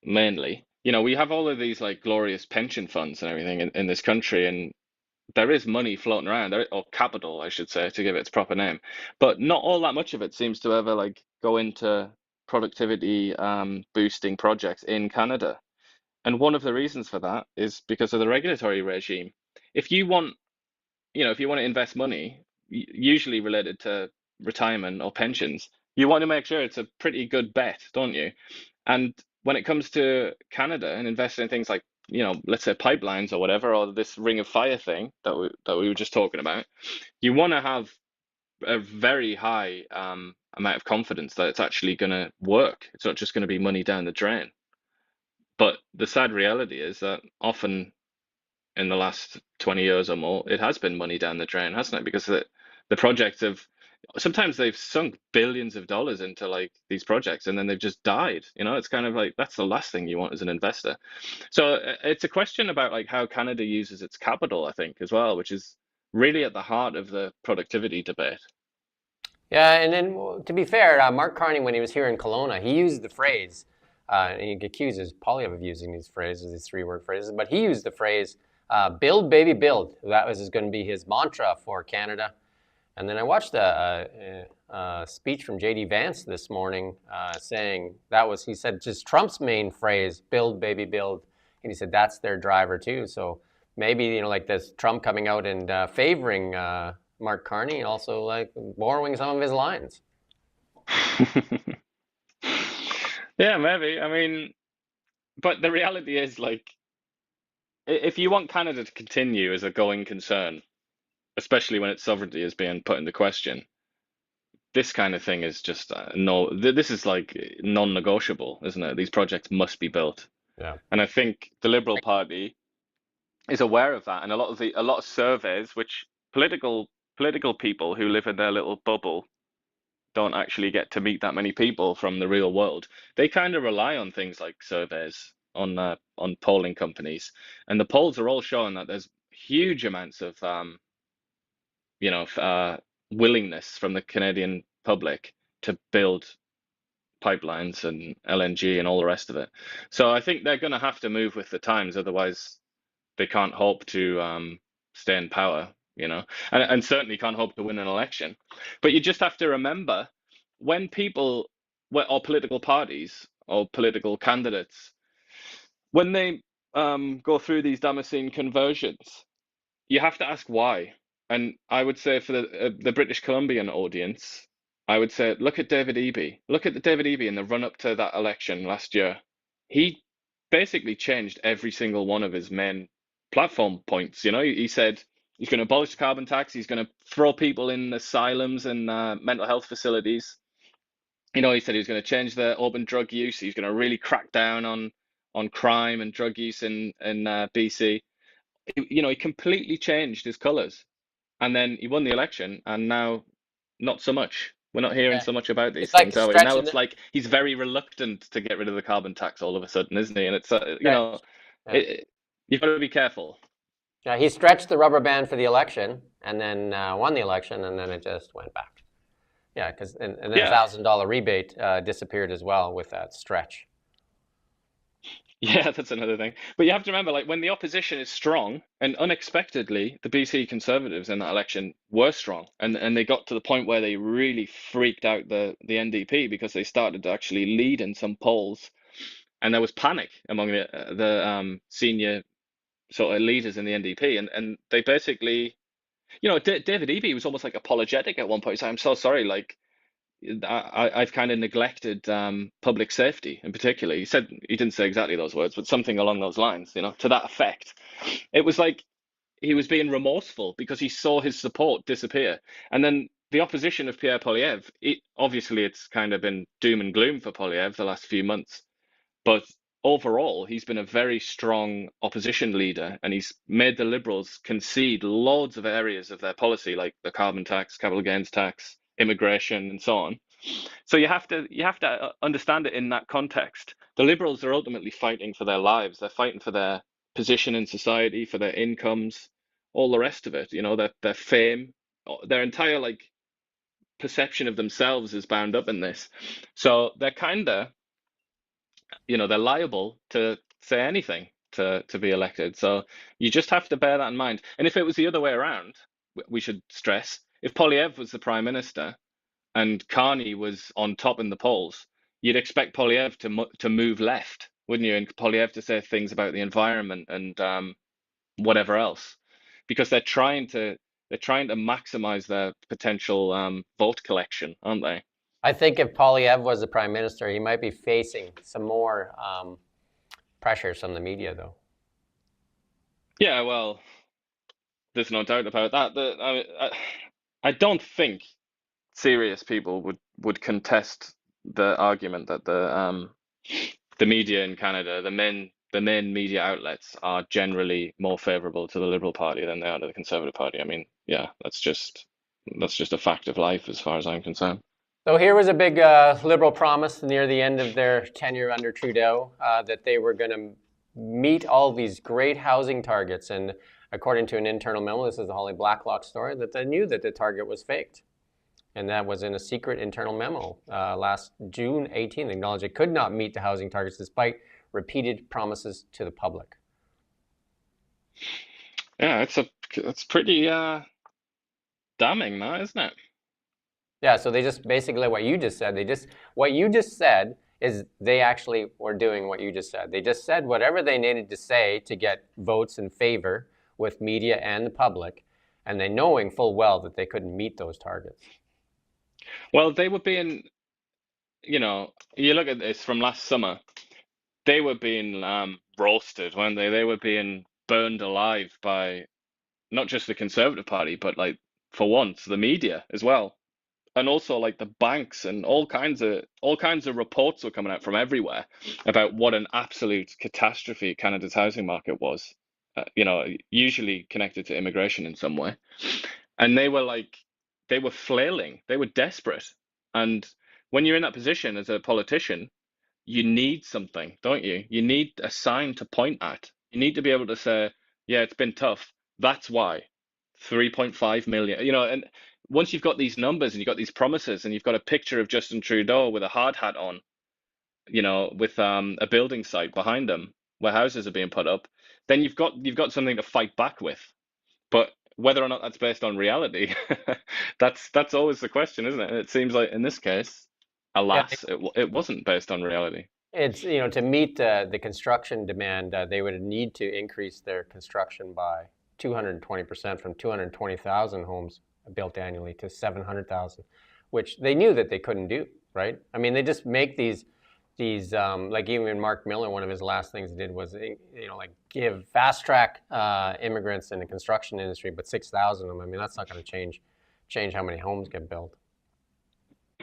Mainly, we have all of these like glorious pension funds and everything in this country, and there is money floating around, or capital, I should say, to give it its proper name. But not all that much of it seems to ever like go into productivity boosting projects in Canada. And one of the reasons for that is because of the regulatory regime. If you want, if you want to invest money, usually related to retirement or pensions, you want to make sure it's a pretty good bet, don't you? And when it comes to Canada and investing in things like, let's say pipelines or whatever, or this Ring of Fire thing that we were just talking about, you want to have a very high amount of confidence that it's actually going to work. It's not just going to be money down the drain. But the sad reality is that often in the last 20 years or more, it has been money down the drain, hasn't it? Because the projects sometimes they've sunk billions of dollars into like these projects, and then they've just died. It's kind of like that's the last thing you want as an investor. So it's a question about like how Canada uses its capital, I think, as well, which is really at the heart of the productivity debate. Yeah, and then to be fair, Mark Carney, when he was here in Kelowna, he used the phrase, and he accuses Poilievre of using these phrases, these three-word phrases, but he used the phrase, build, baby, build. That was going to be his mantra for Canada. And then I watched a speech from J.D. Vance this morning saying he said just Trump's main phrase, build, baby, build. And he said that's their driver too. So maybe, like this Trump coming out and favoring Mark Carney, also like borrowing some of his lines. Yeah, maybe. I mean, but the reality is like, if you want Canada to continue as a going concern, especially when its sovereignty is being put into question, this kind of thing is just this is like non-negotiable, isn't it? These projects must be built. Yeah. And I think the Liberal Party is aware of that, and a lot of surveys, which political people who live in their little bubble don't actually get to meet that many people from the real world. They kind of rely on things like surveys on polling companies, and the polls are all showing that there's huge amounts of willingness from the Canadian public to build pipelines and LNG and all the rest of it. So I think they're going to have to move with the times, otherwise they can't hope to stay in power, and certainly can't hope to win an election. But you just have to remember, when people, or political parties or political candidates, when they go through these Damascene conversions, you have to ask why. And I would say for the British Columbian audience, I would say, look at David Eby. Look at David Eby in the run up to that election last year. He basically changed every single one of his main platform points. He said he's going to abolish the carbon tax. He's going to throw people in asylums and mental health facilities. He said he was going to change the urban drug use. He's going to really crack down on crime and drug use in BC. He completely changed his colours, and then he won the election, and now not so much. We're not hearing so much about these things, are we? Now it's like he's very reluctant to get rid of the carbon tax all of a sudden, isn't he? And it's you've got to be careful. Yeah, he stretched the rubber band for the election, and then won the election, and then it just went back. Yeah, because and then Yeah. $1,000 rebate disappeared as well with that stretch. Yeah, that's another thing. But you have to remember, like, when the opposition is strong, and unexpectedly, the BC Conservatives in that election were strong, and they got to the point where they really freaked out the NDP because they started to actually lead in some polls, and there was panic among the senior sort of leaders in the NDP, and they basically, David Eby was almost like apologetic at one point. He said, "I'm so sorry, like." I've kind of neglected public safety in particular. He said he didn't say exactly those words, but something along those lines, to that effect. It was like he was being remorseful because he saw his support disappear. And then the opposition of Pierre Poilievre, obviously it's kind of been doom and gloom for Poilievre the last few months, but overall he's been a very strong opposition leader, and he's made the Liberals concede loads of areas of their policy, like the carbon tax, capital gains tax, immigration, and so on. So you have to understand it in that context. The Liberals are ultimately fighting for their lives. They're fighting for their position in society, for their incomes, all the rest of it. Their fame, their entire like perception of themselves is bound up in this. So they're they're liable to say anything to be elected. So you just have to bear that in mind. And if it was the other way around, we should stress, if Poilievre was the prime minister and Carney was on top in the polls, you'd expect Poilievre to move left, wouldn't you? And Poilievre to say things about the environment and whatever else, because they're trying to maximize their potential vote collection, aren't they? I think if Poilievre was the prime minister, he might be facing some more pressures from the media, though. Yeah, well, there's no doubt about that. I don't think serious people would contest the argument that the media in Canada, the main media outlets, are generally more favourable to the Liberal Party than they are to the Conservative Party. I mean, yeah, that's just a fact of life as far as I'm concerned. So here was a big Liberal promise near the end of their tenure under Trudeau that they were going to meet all these great housing targets. And according to an internal memo, this is the Holly Blacklock story, that they knew that the target was faked. And that was in a secret internal memo last June 18th, acknowledged it could not meet the housing targets despite repeated promises to the public. Yeah, it's pretty damning, now, isn't it? Yeah, so they just basically what you just said, what you just said is they actually were doing what you just said. They just said whatever they needed to say to get votes in favor with media and the public, and they knowing full well that they couldn't meet those targets. Well, they were being, you look at this from last summer, they were being roasted, weren't they? They were being burned alive by not just the Conservative Party, but like for once the media as well, and also like the banks, and all kinds of reports were coming out from everywhere about what an absolute catastrophe Canada's housing market was. Usually connected to immigration in some way, and they were flailing, they were desperate, and when you're in that position as a politician, you need something, don't you? You need a sign to point at. You need to be able to say, yeah, it's been tough. That's why. 3.5 million, and once you've got these numbers and you've got these promises and you've got a picture of Justin Trudeau with a hard hat on, with a building site behind him where houses are being put up, then you've got something to fight back with. But whether or not that's based on reality, that's always the question, isn't it? And it seems like in this case, alas, it wasn't based on reality. It's, to meet the construction demand, they would need to increase their construction by 220% from 220,000 homes built annually to 700,000, which they knew that they couldn't do, right? I mean, they just make these like even Mark Miller, one of his last things he did was, like give fast track immigrants in the construction industry, but 6,000 of them. I mean, that's not going to change how many homes get built.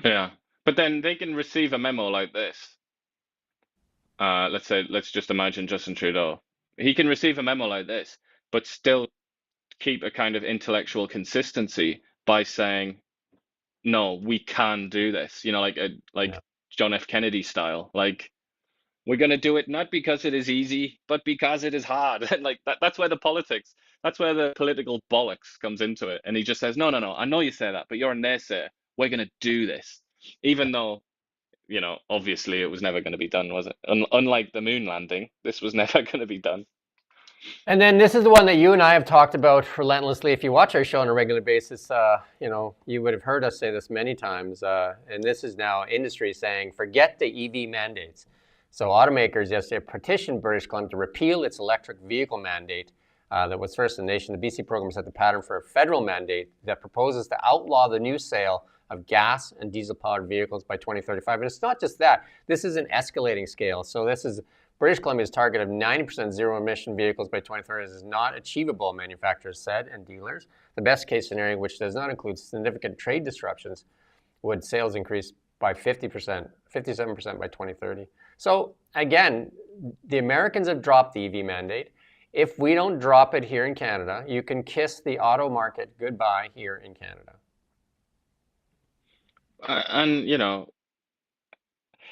Yeah, but then they can receive a memo like this. Let's just imagine Justin Trudeau. He can receive a memo like this, but still keep a kind of intellectual consistency by saying, no, we can do this. Like John F. Kennedy style. Like, we're going to do it not because it is easy, but because it is hard. And like that's where the political bollocks comes into it. And he just says, no, I know you say that, but you're a naysayer. we're going to do this, even though, obviously it was never going to be done, was it? Unlike the moon landing, this was never going to be done. And then this is the one that you and I have talked about relentlessly. If you watch our show on a regular basis, you would have heard us say this many times. And this is now industry saying, forget the EV mandates. So automakers yesterday petitioned British Columbia to repeal its electric vehicle mandate that was first in the nation. The BC program set the pattern for a federal mandate that proposes to outlaw the new sale of gas and diesel-powered vehicles by 2035. And it's not just that. This is an escalating scale. So this is British Columbia's target of 90% zero-emission vehicles by 2030 is not achievable, manufacturers said, and dealers. The best-case scenario, which does not include significant trade disruptions, would sales increase by 50%, 57% by 2030. So again, the Americans have dropped the EV mandate. If we don't drop it here in Canada, you can kiss the auto market goodbye here in Canada. And,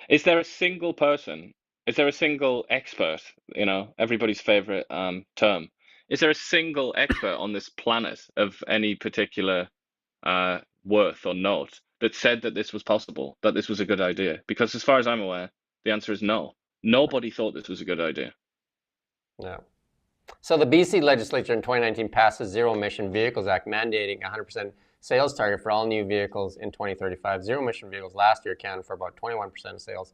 is there a single person, is there a single expert, everybody's favorite term, is there a single expert on this planet of any particular worth or note that said that this was possible, that this was a good idea? Because as far as I'm aware, the answer is no. Nobody thought this was a good idea. No. So the BC legislature in 2019 passed the Zero Emission Vehicles Act, mandating 100% sales target for all new vehicles in 2035. Zero emission vehicles last year accounted for about 21% of sales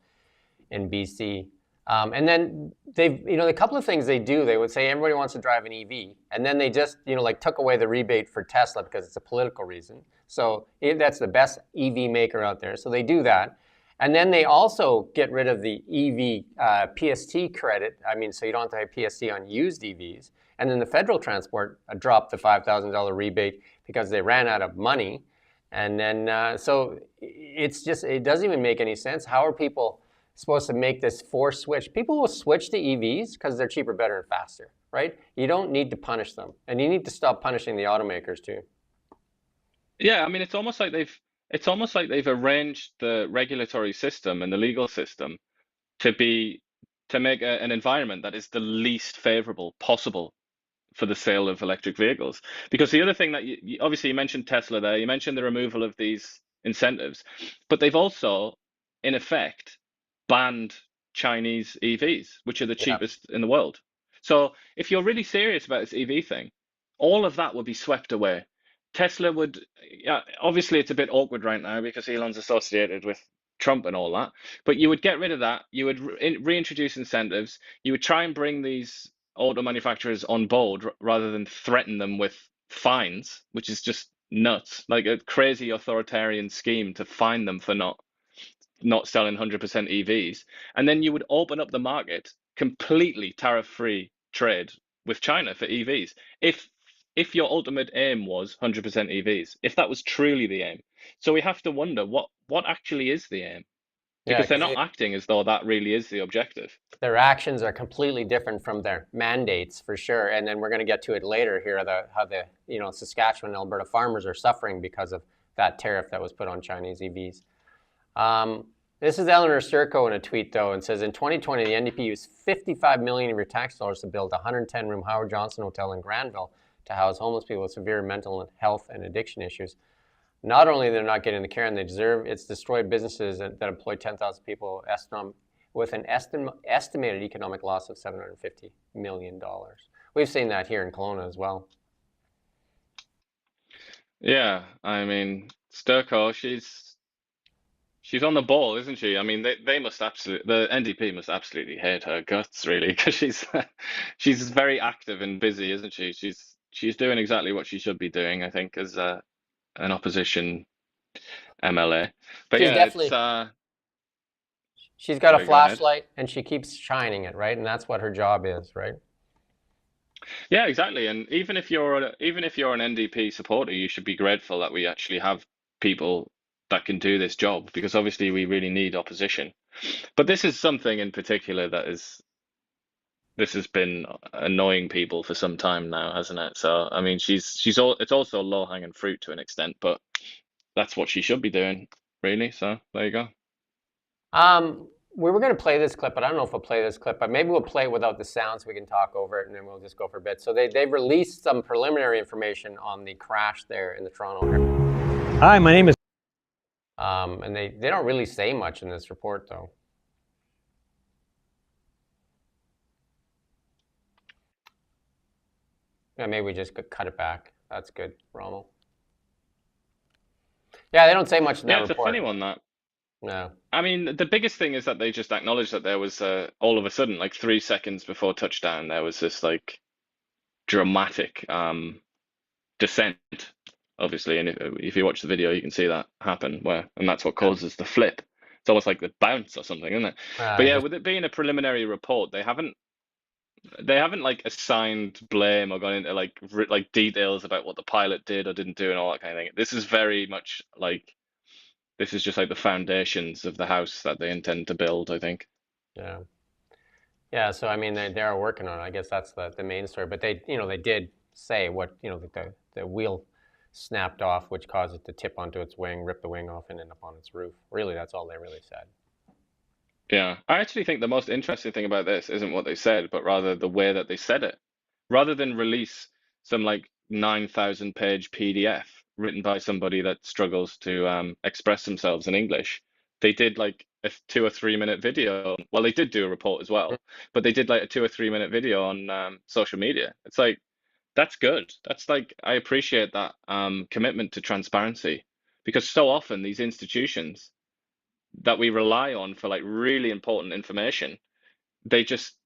in BC. And then they've, a couple of things they do, they would say everybody wants to drive an EV. And then they just, took away the rebate for Tesla because it's a political reason. So that's the best EV maker out there. So they do that. And then they also get rid of the EV PST credit. So you don't have to pay PST on used EVs. And then the federal transport dropped the $5,000 rebate because they ran out of money. And then, so it doesn't even make any sense. How are people supposed to make this forced switch? People will switch to EVs because they're cheaper, better, and faster, right? You don't need to punish them. And you need to stop punishing the automakers too. Yeah, it's almost like they've arranged the regulatory system and the legal system to make an environment that is the least favorable possible for the sale of electric vehicles. Because the other thing that obviously you mentioned Tesla there, you mentioned the removal of these incentives, but they've also, in effect, banned Chinese EVs, which are the cheapest in the world. So if you're really serious about this EV thing, all of that would be swept away. Tesla would, obviously it's a bit awkward right now because Elon's associated with Trump and all that, but you would get rid of that. You would reintroduce incentives. You would try and bring these auto manufacturers on board rather than threaten them with fines, which is just nuts, like a crazy authoritarian scheme to fine them for not selling 100% EVs. And then you would open up the market, completely tariff-free trade with China for EVs. If your ultimate aim was 100% EVs, if that was truly the aim. So we have to wonder what actually is the aim, because they're not acting as though that really is the objective. Their actions are completely different from their mandates, for sure. And then we're going to get to it later here, how the Saskatchewan and Alberta farmers are suffering because of that tariff that was put on Chinese EVs. This is Eleanor Sturko in a tweet, though, and says, in 2020, the NDP used $55 million of your tax dollars to build a 110-room Howard Johnson Hotel in Granville to house homeless people with severe mental health and addiction issues. Not only they're not getting the care and they deserve, it's destroyed businesses that employ 10,000 people with an estimated economic loss of $750 million. We've seen that here in Kelowna as well. Yeah, Sturko, she's on the ball, isn't she? They must the NDP must absolutely hate her guts, really, because she's very active and busy, isn't she? She's doing exactly what she should be doing, I think, as an opposition MLA. But she's got a flashlight and she keeps shining it, right? And that's what her job is, right? Yeah, exactly. And even if you're an NDP supporter, you should be grateful that we actually have people that can do this job, because obviously we really need opposition. But this is something in particular this has been annoying people for some time now, hasn't it? So it's also low-hanging fruit to an extent, but that's what she should be doing, really. So there you go. We were going to play this clip, but I don't know if we'll play this clip, but maybe we'll play it without the sound so we can talk over it, and then we'll just go for a bit. So they've released some preliminary information on the crash there in the Toronto area. Hi, my name is And they don't really say much in this report, though. Yeah, maybe we just could cut it back. That's good, Rommel. Yeah, they don't say much in Yeah, that it's report. a funny one, that. No. I mean, the biggest thing is that they just acknowledged that there was all of a sudden, like 3 seconds before touchdown, there was this like dramatic descent, obviously. And if you watch the video, you can see that happen, and that's what causes the flip. It's almost like the bounce or something, isn't it? But yeah, with it being a preliminary report, they haven't like assigned blame or gone into like details about what the pilot did or didn't do and all that kind of thing. This is very much like this is just like the foundations of the house that they intend to build, I think. Yeah. Yeah, so I mean, they are working on it. I guess that's the main story. But they, they did say what, the wheel snapped off, which caused it to tip onto its wing, rip the wing off, and end up on its roof. Really, that's all they really said. Yeah, I actually think the most interesting thing about this isn't what they said, but rather the way that they said it. Rather than release some like 9,000 page PDF written by somebody that struggles to express themselves in English, they did like a 2 or 3 minute video. Well, they did do a report as well, but they did like a 2 or 3 minute video on social media. It's like, that's good. That's like, I appreciate that commitment to transparency, because so often these institutions that we rely on for like really important information, they just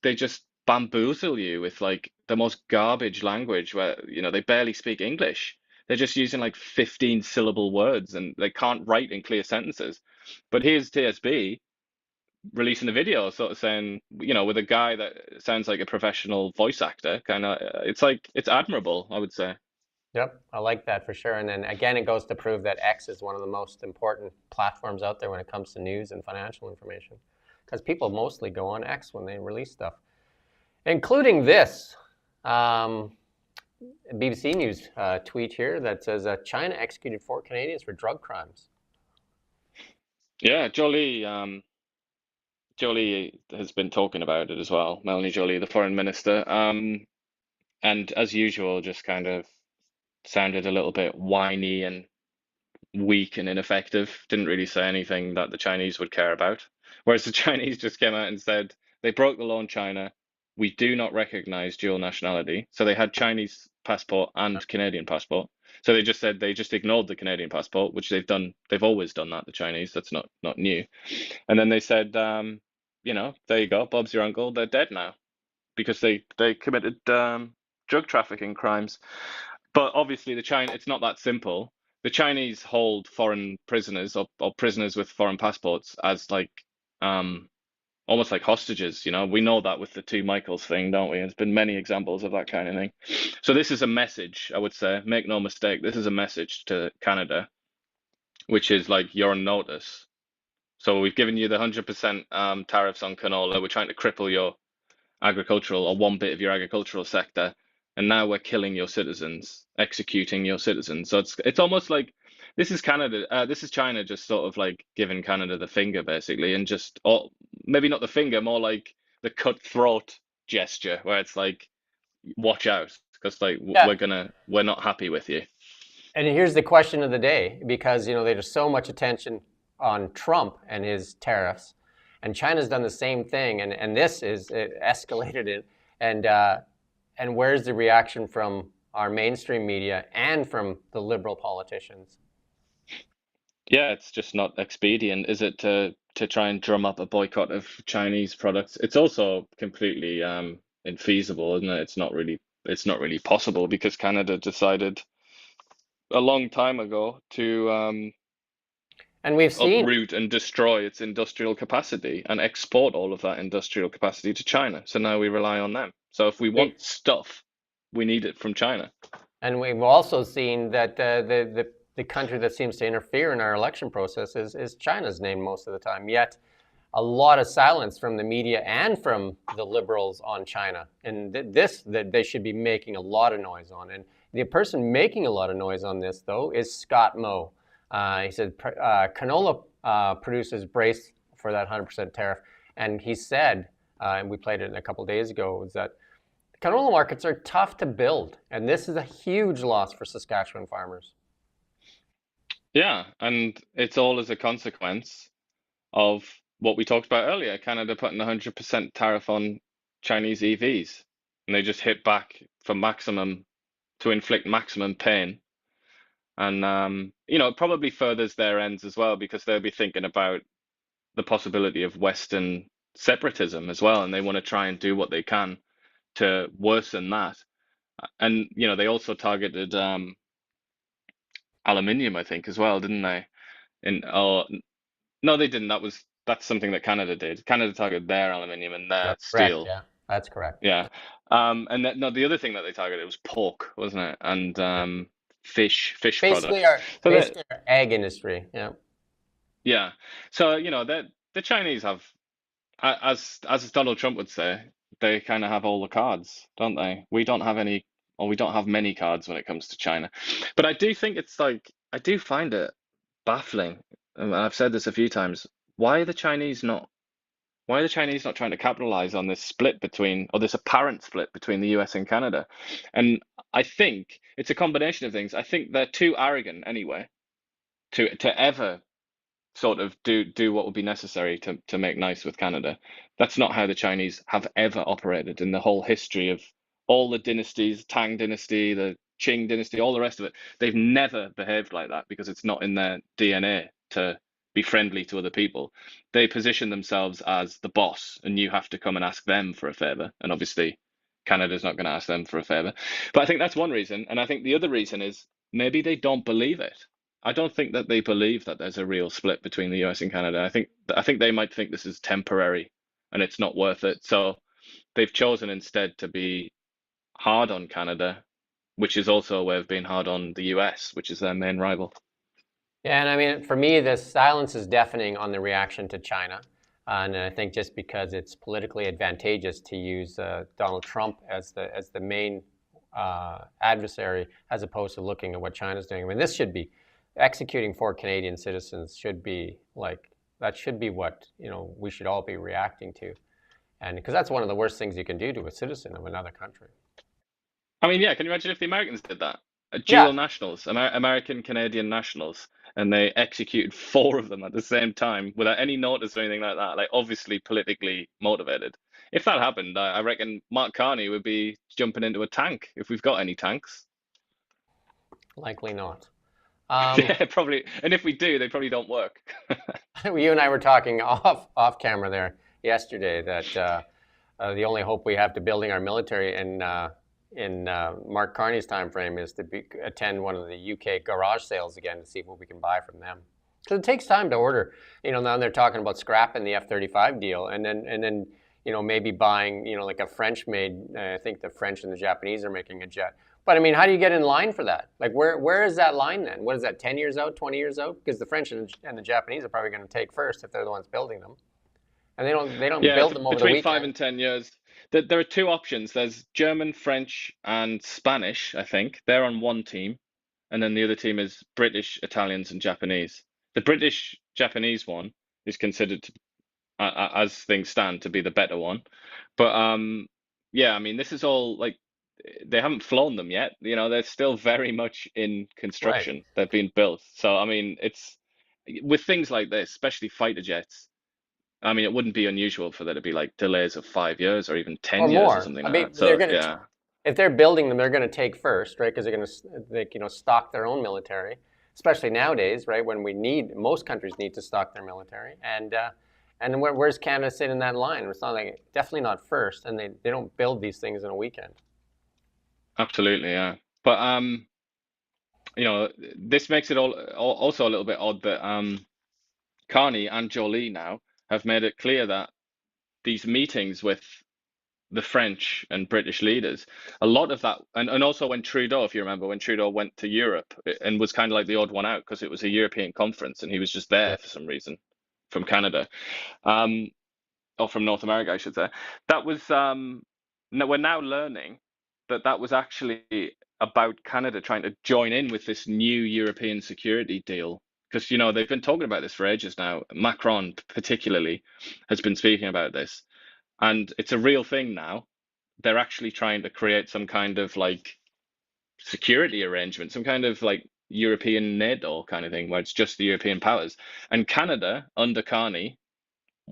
bamboozle you with like the most garbage language where they barely speak English. They're just using like 15 syllable words and they can't write in clear sentences. But here's TSB releasing a video sort of saying, with a guy that sounds like a professional voice actor, kind of, it's like, it's admirable, I would say. Yep, I like that for sure. And then again, it goes to prove that X is one of the most important platforms out there when it comes to news and financial information, because people mostly go on X when they release stuff, including this BBC News tweet here that says China executed 4 Canadians for drug crimes. Yeah, Jolie has been talking about it as well. Melanie Jolie, the foreign minister, and as usual, just kind of sounded a little bit whiny and weak and ineffective. Didn't really say anything that the Chinese would care about. Whereas the Chinese just came out and said they broke the law in China. We do not recognize dual nationality. So they had Chinese passport and Canadian passport. So they just said they just ignored the Canadian passport, which they've done. They've always done that, the Chinese. That's not new. And then they said, there you go, Bob's your uncle. They're dead now because they committed drug trafficking crimes. But obviously, it's not that simple. The Chinese hold foreign prisoners or prisoners with foreign passports as like almost like hostages. We know that with the two Michaels thing, don't we? There's been many examples of that kind of thing. So this is a message, I would say. Make no mistake, this is a message to Canada, which is like, you're on notice. So we've given you the 100% tariffs on canola. We're trying to cripple your agricultural or one bit of your agricultural sector, and now we're killing your citizens, executing your citizens. So it's almost like this is China just sort of like giving Canada the finger basically, and or maybe not the finger, more like the cutthroat gesture where it's like, watch out, because like we're not happy with you. And here's the question of the day, because there's so much attention on Trump and his tariffs, and China's done the same thing, and this is it escalated it, and where's the reaction from our mainstream media and from the liberal politicians? Yeah, it's just not expedient, is it, to try and drum up a boycott of Chinese products? It's also completely infeasible, isn't it? It's not really possible, because Canada decided a long time ago to and we've seen uproot and destroy its industrial capacity and export all of that industrial capacity to China. So now we rely on them. So if we want stuff, we need it from China. And we've also seen that the country that seems to interfere in our election process is China's name most of the time. Yet a lot of silence from the media and from the liberals on China. And that they should be making a lot of noise on. And the person making a lot of noise on this, though, is Scott Moe. He said canola producers brace for that 100% tariff. And he said, and we played it a couple days ago, is that canola markets are tough to build. And this is a huge loss for Saskatchewan farmers. Yeah, and it's all as a consequence of what we talked about earlier, Canada putting 100% tariff on Chinese EVs. And they just hit back for maximum, to inflict maximum pain. And, it probably furthers their ends as well, because they'll be thinking about the possibility of Western separatism as well. And they want to try and do what they can to worsen that. And, they also targeted aluminium, I think, as well, didn't they? Oh, no, they didn't. That's something that Canada did. Canada targeted their aluminium and their That's correct. steel. Yeah, that's correct. Yeah. And that, no, the other thing that they targeted was pork, wasn't it? And fish Basically, products. our So that, basically our ag industry. Yeah. yeah. So, that the Chinese have, as Donald Trump would say, they kind of have all the cards, don't they? We don't have any, or we don't have many cards when it comes to China. But I do think it's like, I do find it baffling. And I've said this a few times. Why are the Chinese not Why are the Chinese not trying to capitalize on this split between, or this apparent split between the US and Canada? And I think it's a combination of things. I think they're too arrogant anyway to ever sort of do what would be necessary to make nice with Canada. That's not how the Chinese have ever operated in the whole history of all the dynasties, Tang dynasty, the Qing dynasty, all the rest of it. They've never behaved like that because it's not in their DNA to be friendly to other people. They position themselves as the boss, and you have to come and ask them for a favor. And obviously, Canada's not going to ask them for a favor. But I think that's one reason. And I think the other reason is maybe they don't believe it. I don't think that they believe that there's a real split between the US and Canada. I think they might think this is temporary and it's not worth it. So they've chosen instead to be hard on Canada, which is also a way of being hard on the US, which is their main rival. Yeah, and I mean, for me, the silence is deafening on the reaction to China. And I think just because it's politically advantageous to use Donald Trump as the main adversary, as opposed to looking at what China's doing. I mean, this should be executing 4 Canadian citizens should be like that should be what we should all be reacting to, and because that's one of the worst things you can do to a citizen of another country. I mean, yeah, can you imagine if the Americans did that? Yeah, Dual nationals, American Canadian nationals, and they executed four of them at the same time without any notice or anything like that. Like, obviously politically motivated. If that happened, I reckon Mark Carney would be jumping into a tank if we've got any tanks. likely not. Yeah, probably. And if we do, they probably don't work. You and I were talking off camera there yesterday that the only hope we have to building our military in Mark Carney's time frame is to attend one of the UK garage sales again to see what we can buy from them. Because it takes time to order. Now they're talking about scrapping the F-35 deal, and then maybe buying like a French made. I think the French and the Japanese are making a jet. But I mean, how do you get in line for that? Like, where is that line then? What is that? 10 years out, 20 years out? Because the French and the Japanese are probably going to take first if they're the ones building them, and they don't Yeah, build them over the between five weekend. and 10 years. There are two options. There's German, French, and Spanish, I think. They're on one team, and then the other team is British, Italians, and Japanese. The British Japanese one is considered to, as things stand, to be the better one. But yeah, I mean, this is all like they haven't flown them yet. They're still very much in Right. construction. They're being built. So I mean, it's with things like this, especially fighter jets. I mean, it wouldn't be unusual for there to be like delays of 5 years or even Or 10 years or more. something I like mean, that. they're So going to, yeah, if they're building them, they're going to take first, right? Because they're going to, stock their own military, especially nowadays, right? When most countries need to stock their military, and where's Canada sit in that line? It's not like definitely not first, and they don't build these things in a weekend. absolutely, yeah. But this makes it also a little bit odd that Carney and Jolie now have made it clear that these meetings with the French and British leaders, a lot of that, and also when Trudeau, if you remember, when Trudeau went to Europe and was kind of like the odd one out because it was a European conference and he was just Yeah. there for some reason from Canada, um, or from North America, I should say. That was we're now learning that that was actually about Canada trying to join in with this new European security deal. Because they've been talking about this for ages now. Macron, particularly, has been speaking about this, and it's a real thing now. They're actually trying to create some kind of like security arrangement, some kind of like European NATO kind of thing, where it's just the European powers. And Canada, under Carney,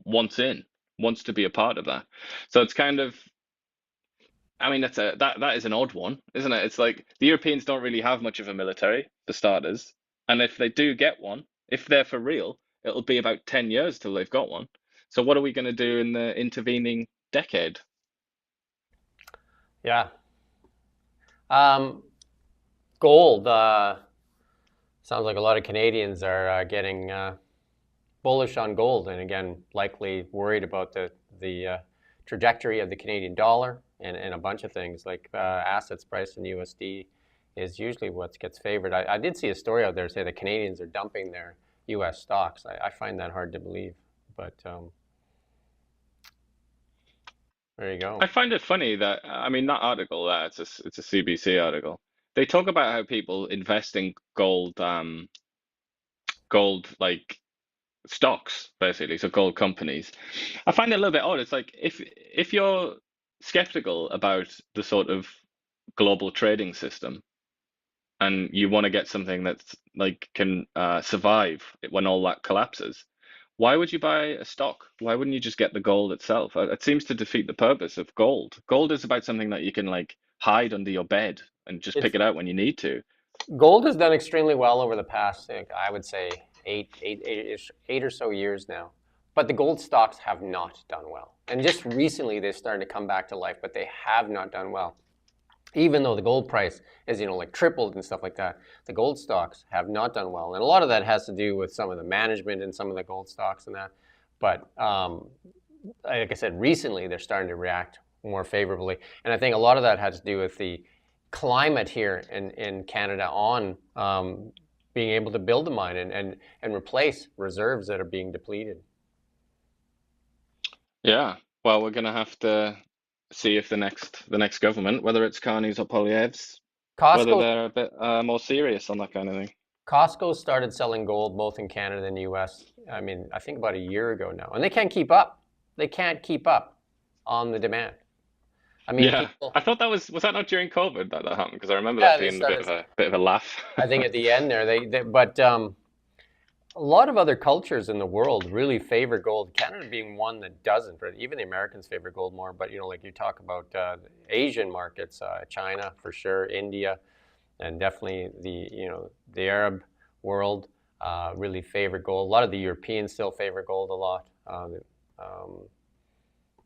wants to be a part of that. So it's kind of, I mean, that is an odd one, isn't it? It's like the Europeans don't really have much of a military, for starters, and if they do get one, if they're for real, it'll be about 10 years till they've got one. So what are we going to do in the intervening decade? Yeah. Gold. Sounds like a lot of Canadians are getting bullish on gold, and again, likely worried about the trajectory of the Canadian dollar and a bunch of things like assets priced in USD is usually what gets favored. I did see a story out there say that Canadians are dumping their U.S. stocks. I find that hard to believe, but there you go. I find it funny that, I mean, that article, it's a CBC article. They talk about how people invest in gold like stocks, basically, so gold companies. I find it a little bit odd. It's like if you're skeptical about the sort of global trading system and you want to get something that's like can survive when all that collapses, why would you buy a stock? Why wouldn't you just get the gold itself? It seems to defeat the purpose of gold. Gold is about something that you can like hide under your bed and just It's pick it out when you need to. Gold has done extremely well over the past, I would say, eight or so years now. But the gold stocks have not done well. And just recently, they're starting to come back to life, but they have not done well. Even though the gold price is, like tripled and stuff like that, the gold stocks have not done well. And a lot of that has to do with some of the management in some of the gold stocks and that. But like I said, recently, they're starting to react more favorably. And I think a lot of that has to do with the climate here in Canada on being able to build a mine and replace reserves that are being depleted. Yeah. Well, we're gonna have to see if the next government, whether it's Carney's or Poilievre's, whether Costco they're a bit more serious on that kind of thing. Costco started selling gold both in Canada and the U.S. I mean, I think about a year ago now, and they can't keep up. They can't keep up on the demand. I mean, Yeah, people. I thought was that not during COVID that happened? Because I remember Yeah, that they being a bit started. of a laugh. I think at the end there, but a lot of other cultures in the world really favor gold. Canada being one that doesn't. But even the Americans favor gold more. But like you talk about Asian markets, China for sure, India, and definitely the Arab world really favor gold. A lot of the Europeans still favor gold a lot.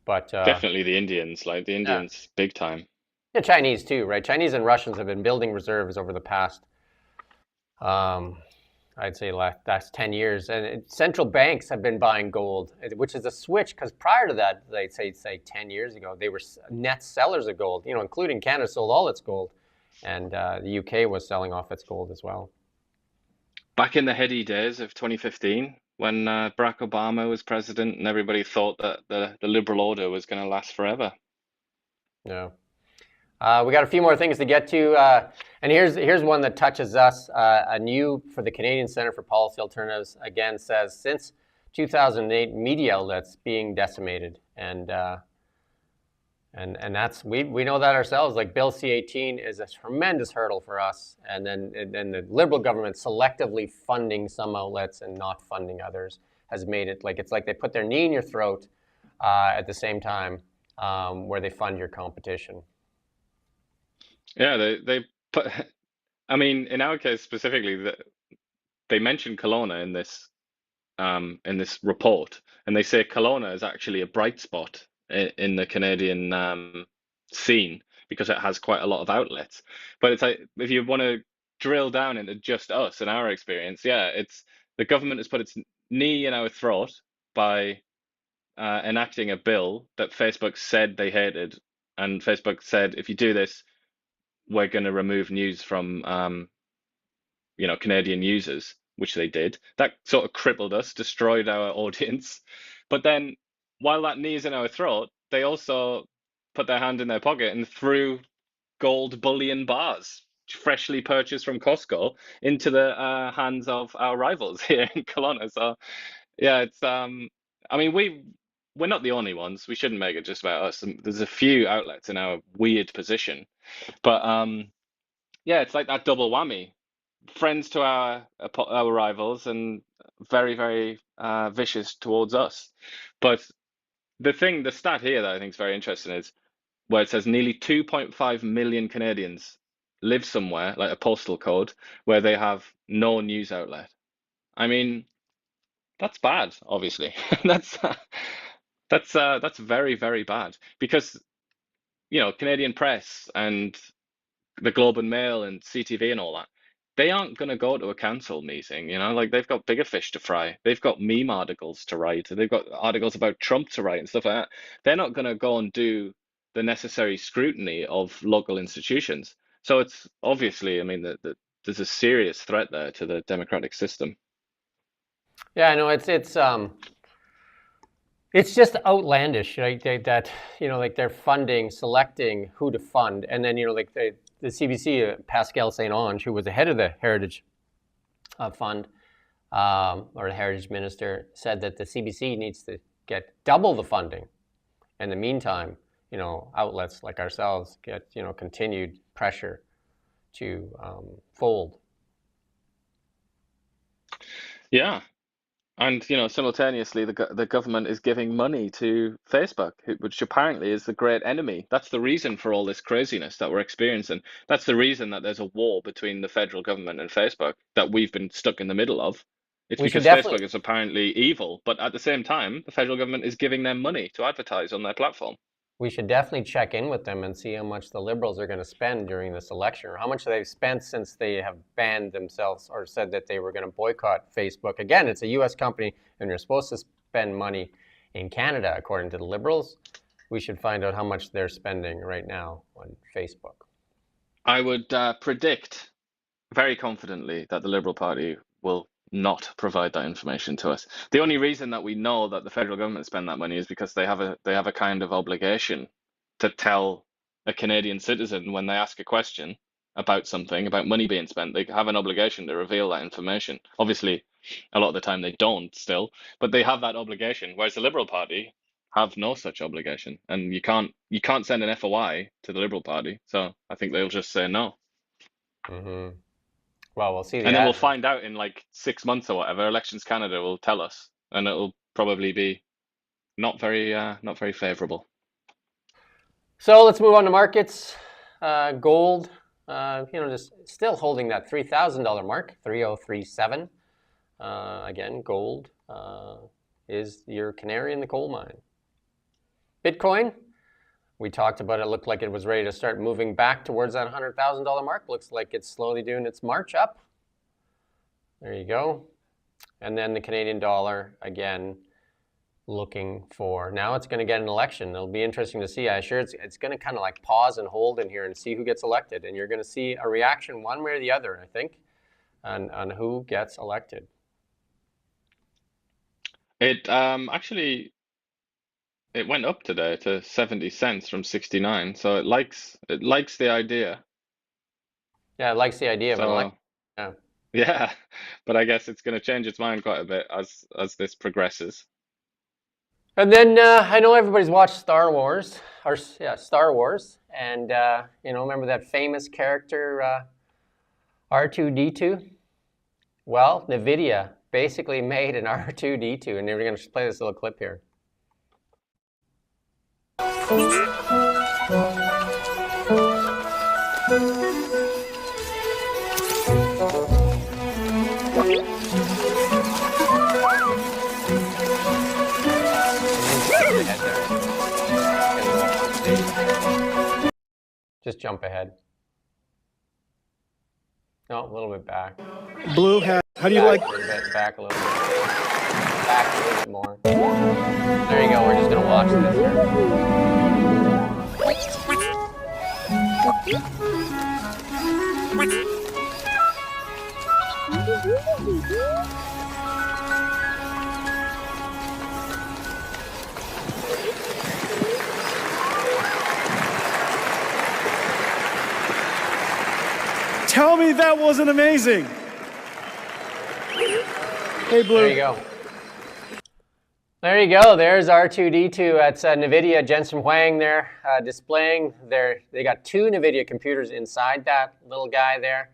But Definitely the Indians, like the yeah, Indians, big time. the Chinese too, right? Chinese and Russians have been building reserves over the past, I'd say, last 10 years. And central banks have been buying gold, which is a switch because prior to that, they'd say 10 years ago, they were net sellers of gold, including Canada sold all its gold. And the UK was selling off its gold as well. Back in the heady days of 2015, when Barack Obama was president, and everybody thought that the liberal order was going to last forever. Yeah. We got a few more things to get to, and here's one that touches us. A new for the Canadian Centre for Policy Alternatives again says since 2008, media outlets being decimated, and that's we know that ourselves. Like Bill C-18 is a tremendous hurdle for us, and then the Liberal government selectively funding some outlets and not funding others has made it like it's like they put their knee in your throat at the same time where they fund your competition. Yeah, they put. I mean, in our case specifically, they mentioned Kelowna in this report, and they say Kelowna is actually a bright spot in the Canadian scene because it has quite a lot of outlets. But it's like if you want to drill down into just us and our experience, yeah, it's the government has put its knee in our throat by enacting a bill that Facebook said they hated, and Facebook said if you do this, we're going to remove news from Canadian users, which they did. That sort of crippled us, destroyed our audience. But then, while that knee is in our throat, they also put their hand in their pocket and threw gold bullion bars, freshly purchased from Costco, into the hands of our rivals here in Kelowna. So, yeah, it's I mean, we're not the only ones. We shouldn't make it just about us. There's a few outlets in our weird position, but yeah, it's like that double whammy. friends to our rivals and very, very vicious towards us. But the stat here that I think is very interesting is where it says nearly 2.5 million Canadians live somewhere, like a postal code, where they have no news outlet. I mean, that's bad, obviously. That's that's very, very bad because Canadian Press and the Globe and Mail and CTV and all that, they aren't going to go to a council meeting, like they've got bigger fish to fry. They've got meme articles to write. They've got articles about Trump to write and stuff like that. They're not going to go and do the necessary scrutiny of local institutions. So it's obviously, I mean, that there's a serious threat there to the democratic system. Yeah, I know it's just outlandish, right? That like they're selecting who to fund, and then like the CBC, Pascal Saint-Onge, who was the head of the Heritage Fund, or the Heritage Minister, said that the CBC needs to get double the funding. In the meantime, outlets like ourselves get continued pressure to fold. Yeah. And simultaneously, the government is giving money to Facebook, which apparently is the great enemy. That's the reason for all this craziness that we're experiencing. That's the reason that there's a war between the federal government and Facebook that we've been stuck in the middle of. It's because Facebook is apparently evil, but at the same time, the federal government is giving them money to advertise on their platform. We should definitely check in with them and see how much the Liberals are going to spend during this election, or how much they've spent since they have banned themselves or said that they were going to boycott Facebook. Again, it's a U.S. company, and you're supposed to spend money in Canada, according to the Liberals. We should find out how much they're spending right now on Facebook. I would predict very confidently that the Liberal Party will not provide that information to us. The only reason that we know that the federal government spend that money is because they have a kind of obligation to tell a Canadian citizen when they ask a question about something, about money being spent, they have an obligation to reveal that information. Obviously, a lot of the time they don't still, but they have that obligation, whereas the Liberal Party have no such obligation. And you can't send an FOI to the Liberal Party, so I think they'll just say no. Mm-hmm. Well, we'll see. And then we'll find out in like 6 months or whatever. Elections Canada will tell us, and it'll probably be not very favorable. So let's move on to markets. Gold, just still holding that $3,000 mark, 3037. Again, gold is your canary in the coal mine. Bitcoin, we talked about it, looked like it was ready to start moving back towards that $100,000 mark. Looks like it's slowly doing its march up. There you go. And then the Canadian dollar, again, looking for, now it's going to get an election. It'll be interesting to see. I'm sure it's going to kind of like pause and hold in here and see who gets elected. And you're going to see a reaction one way or the other, I think, on who gets elected. It actually, it went up today to 70 cents from 69, so it likes the idea. Yeah, it likes the idea of an election. Yeah. Yeah, but I guess it's going to change its mind quite a bit as this progresses. And then I know everybody's watched Star Wars, and remember that famous character R2-D2? Well, NVIDIA basically made an R2-D2, and we're going to play this little clip here. Just jump ahead. No, a little bit back. Blue hat. How do you like? Back a little bit. Back a little bit more. There you go. We're just gonna watch this. Tell me that wasn't amazing. Hey, Blue. There you go. There you go. There's R2-D2. That's NVIDIA. Jensen Huang there displaying. They got two NVIDIA computers inside that little guy there.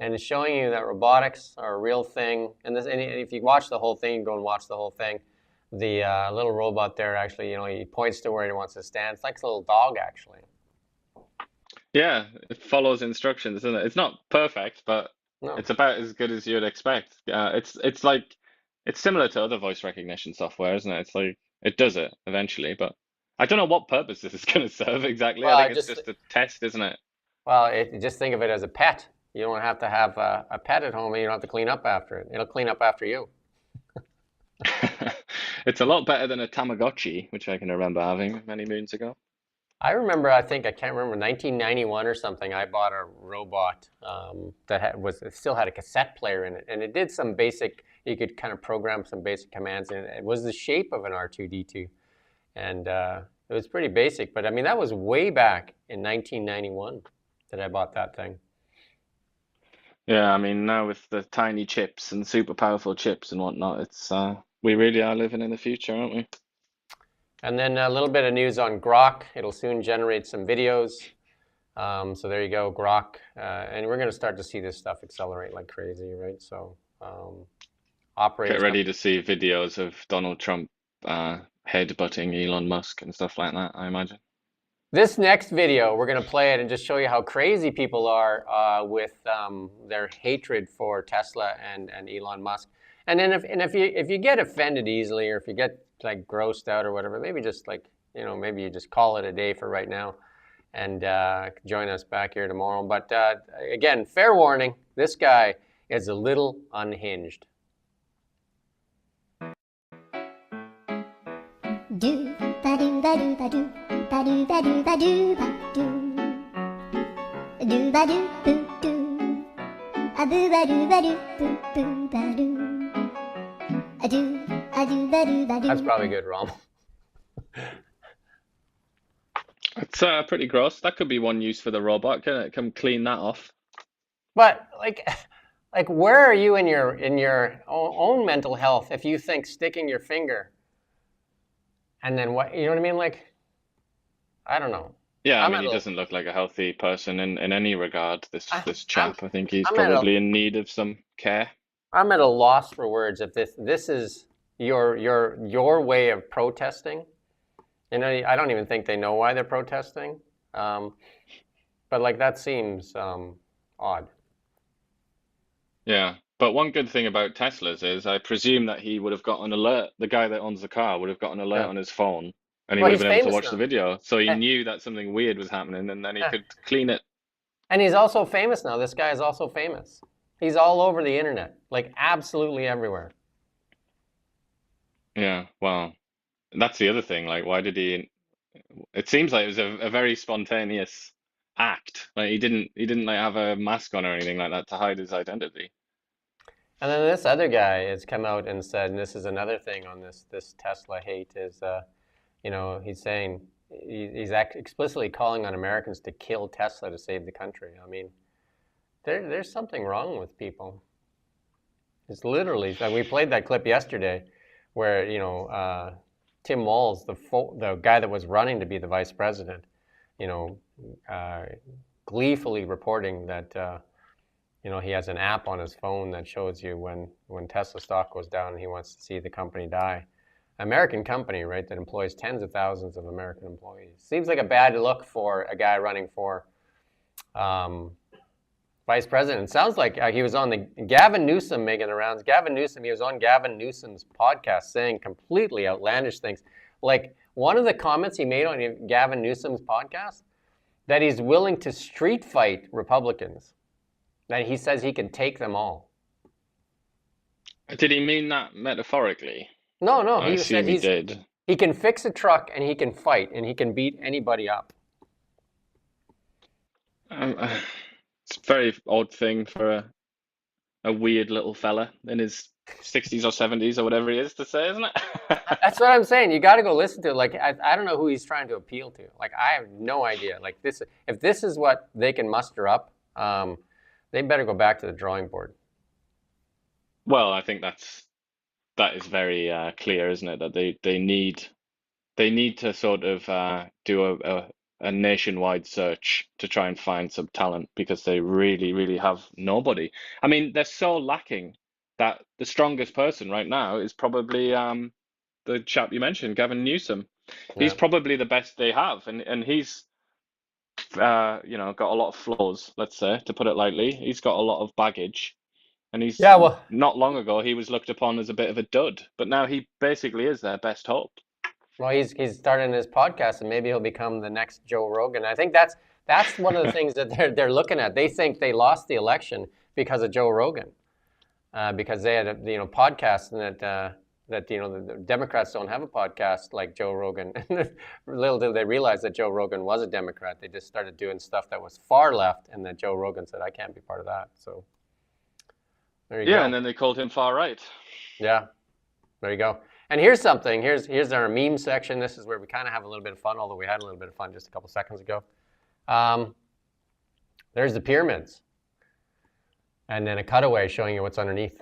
and it's showing you that robotics are a real thing. And if you watch the whole thing, go and watch the whole thing. The little robot there actually, he points to where he wants to stand. It's like a little dog, actually. Yeah, it follows instructions, isn't it? It's not perfect, but No. it's about as good as you'd expect. It's similar to other voice recognition software, isn't it? It's like it does it eventually, but I don't know what purpose this is going to serve exactly. Well, I think it's just a test, isn't it? Well, just think of it as a pet. You don't have to have a pet at home, and you don't have to clean up after it. It'll clean up after you. It's a lot better than a Tamagotchi, which I can remember having many moons ago. I remember, I can't remember, 1991 or something, I bought a robot that it still had a cassette player in it, and it did some basic, you could kind of program some basic commands in it. It was the shape of an R2-D2, and it was pretty basic, but I mean, that was way back in 1991 that I bought that thing. Yeah, I mean, now with the tiny chips and super powerful chips and whatnot, it's we really are living in the future, aren't we? And then a little bit of news on Grok. It'll soon generate some videos. So there you go, Grok. And we're going to start to see this stuff accelerate like crazy, right? So operators. Get ready to see videos of Donald Trump headbutting Elon Musk and stuff like that, I imagine. This next video, we're going to play it and just show you how crazy people are with their hatred for Tesla and Elon Musk. And then if you get offended easily, or if you get like grossed out or whatever, maybe just maybe you just call it a day for right now, and join us back here tomorrow. But again, fair warning, this guy is a little unhinged. Do ba do ba do ba do ba do ba do ba do ba do ba do boo do a boo ba do boo boo ba do a do ba do ba do. That's probably good, Rom. It's pretty gross. That could be one use for the robot. Can it come clean that off? But like where are you in your own mental health if you think sticking your finger and then what, you know what I mean? Like, I don't know. Yeah, I mean, he doesn't look like a healthy person in any regard, this chap. I think he's probably in need of some care. I'm at a loss for words if this is your way of protesting. You know, I don't even think they know why they're protesting. But like that seems odd. Yeah, but one good thing about Teslas is I presume that he would have got an alert. The guy that owns the car would have got an alert on his phone, and he would have been able to watch the video. So he knew that something weird was happening, and then he could clean it. And he's also famous now. This guy is also famous. He's all over the internet, like absolutely everywhere. Yeah, well, that's the other thing. Like, why did he? It seems like it was a very spontaneous act. Like he didn't like have a mask on or anything like that to hide his identity. And then this other guy has come out and said, and this is another thing on this Tesla hate is, he's saying he's explicitly calling on Americans to kill Tesla to save the country. I mean, there's something wrong with people. It's literally, like we played that clip yesterday, where Tim Walz, the guy that was running to be the vice president, gleefully reporting that. He has an app on his phone that shows you when Tesla stock goes down and he wants to see the company die. American company, right, that employs tens of thousands of American employees. Seems like a bad look for a guy running for vice president. Sounds like he was on the Gavin Newsom making the rounds. He was on Gavin Newsom's podcast saying completely outlandish things. Like one of the comments he made on Gavin Newsom's podcast, that he's willing to street fight Republicans. That he says he can take them all. Did he mean that metaphorically? No. I assume he did. He can fix a truck and he can fight and he can beat anybody up. It's a very odd thing for a weird little fella in his 60s or 70s or whatever he is to say, isn't it? That's what I'm saying. You got to go listen to it. Like I don't know who he's trying to appeal to. Like I have no idea. Like if this is what they can muster up. They better go back to the drawing board. Well, I think that is very clear, isn't it? That they need to sort of do a a nationwide search to try and find some talent because they really, really have nobody. I mean, they're so lacking that the strongest person right now is probably the chap you mentioned, Gavin Newsom. He's Yeah. probably the best they have, and he's got a lot of flaws, let's say, to put it lightly. He's got a lot of baggage, and he's Yeah, well, not long ago he was looked upon as a bit of a dud, but now he basically is their best hope. he's starting his podcast, and maybe he'll become the next Joe Rogan. I think that's one of the things that they're looking at. They think they lost the election because of Joe Rogan, because they had a podcast, and that the Democrats don't have a podcast like Joe Rogan. Little did they realize that Joe Rogan was a Democrat. They just started doing stuff that was far left, and that Joe Rogan said, "I can't be part of that." So there you go. Yeah, and then they called him far right. Yeah, there you go. And here's something. Here's our meme section. This is where we kind of have a little bit of fun, although we had a little bit of fun just a couple seconds ago. There's the pyramids, and then a cutaway showing you what's underneath.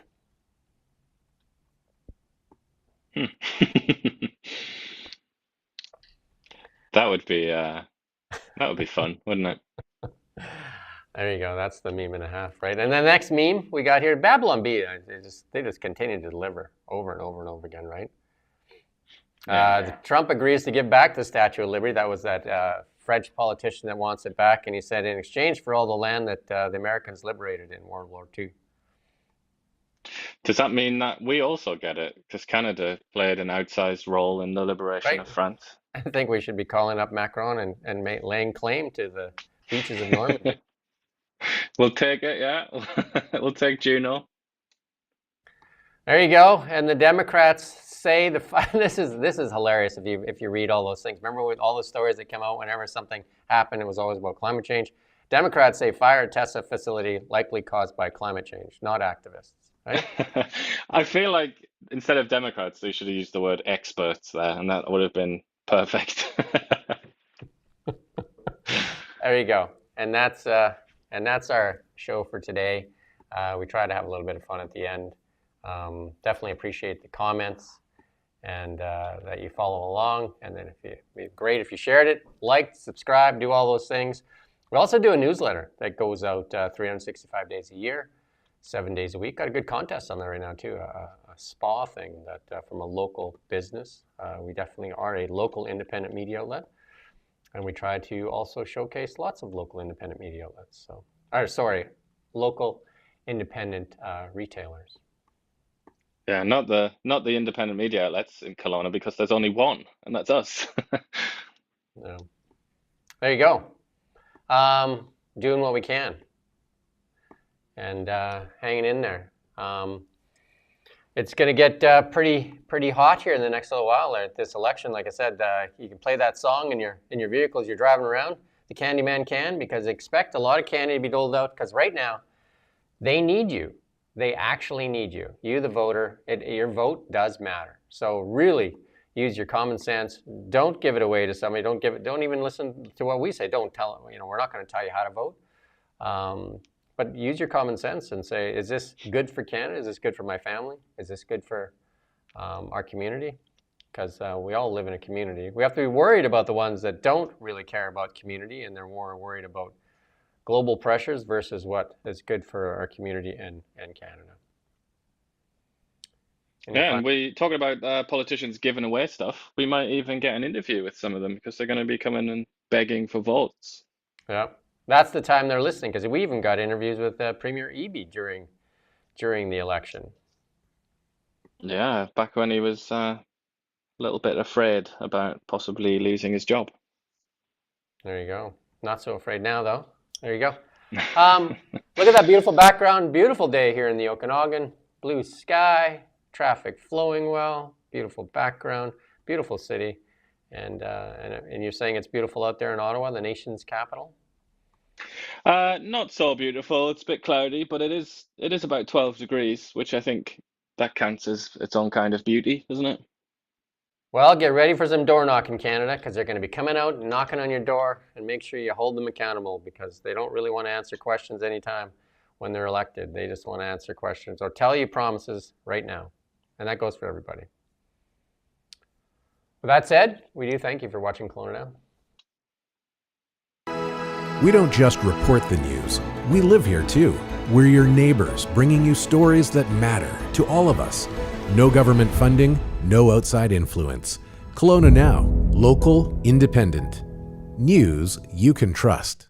That would be fun, wouldn't it? There you go. That's the meme and a half, right? And the next meme we got here, Babylon Bee. They just continue to deliver over and over and over again, right? Trump agrees to give back the Statue of Liberty. That was that French politician that wants it back, and he said in exchange for all the land that the Americans liberated in World War II. Does that mean that we also get it? Because Canada played an outsized role in the liberation Right. of France. I think we should be calling up Macron and laying claim to the beaches of Normandy. We'll take it, yeah. We'll take Juno. There you go. And the Democrats say this is hilarious if you read all those things. Remember with all the stories that come out whenever something happened, it was always about climate change. Democrats say fire at Tesla facility likely caused by climate change, not activists. Right? I feel like instead of Democrats, they should have used the word experts there, and that would have been perfect. There you go. And that's our show for today. We try to have a little bit of fun at the end. Definitely appreciate the comments and that you follow along. And then it'd be great if you shared it, liked, subscribe, do all those things. We also do a newsletter that goes out 365 days a year, 7 days a week. Got a good contest on there right now too, a spa thing that from a local business. We definitely are a local independent media outlet, and we try to also showcase lots of local independent media outlets. Local independent retailers. Yeah, not the independent media outlets in Kelowna, because there's only one, and that's us. Yeah. There you go. Doing what we can and hanging in there. It's going to get pretty hot here in the next little while at this election. Like I said, you can play that song in your vehicle as you're driving around. The Candyman can, because expect a lot of candy to be doled out, because right now they need you. They actually need you. You, the voter, your vote does matter. So really use your common sense. Don't give it away to somebody. Don't even listen to what we say. Don't tell them. We're not going to tell you how to vote. But use your common sense and say, is this good for Canada? Is this good for my family? Is this good for our community? Because we all live in a community. We have to be worried about the ones that don't really care about community, and they're more worried about global pressures versus what is good for our community and Canada. Yeah, and we talking about politicians giving away stuff. We might even get an interview with some of them, because they're going to be coming and begging for votes. Yeah, that's the time they're listening, because we even got interviews with Premier Eby during the election. Yeah, back when he was a little bit afraid about possibly losing his job. There you go. Not so afraid now, though. There you go. Look at that beautiful background. Beautiful day here in the Okanagan. Blue sky, traffic flowing well, beautiful background, beautiful city. And you're saying it's beautiful out there in Ottawa, the nation's capital? Not so beautiful. It's a bit cloudy, but it is about 12 degrees, which I think that counts as its own kind of beauty, doesn't it? Well, get ready for some door knocking, Canada, because they're going to be coming out and knocking on your door, and make sure you hold them accountable, because they don't really want to answer questions anytime when they're elected. They just want to answer questions or tell you promises right now. And that goes for everybody. With that said, we do thank you for watching Kelowna Now. We don't just report the news, we live here too. We're your neighbors, bringing you stories that matter to all of us. No government funding, no outside influence. Kelowna Now, local, independent. News you can trust.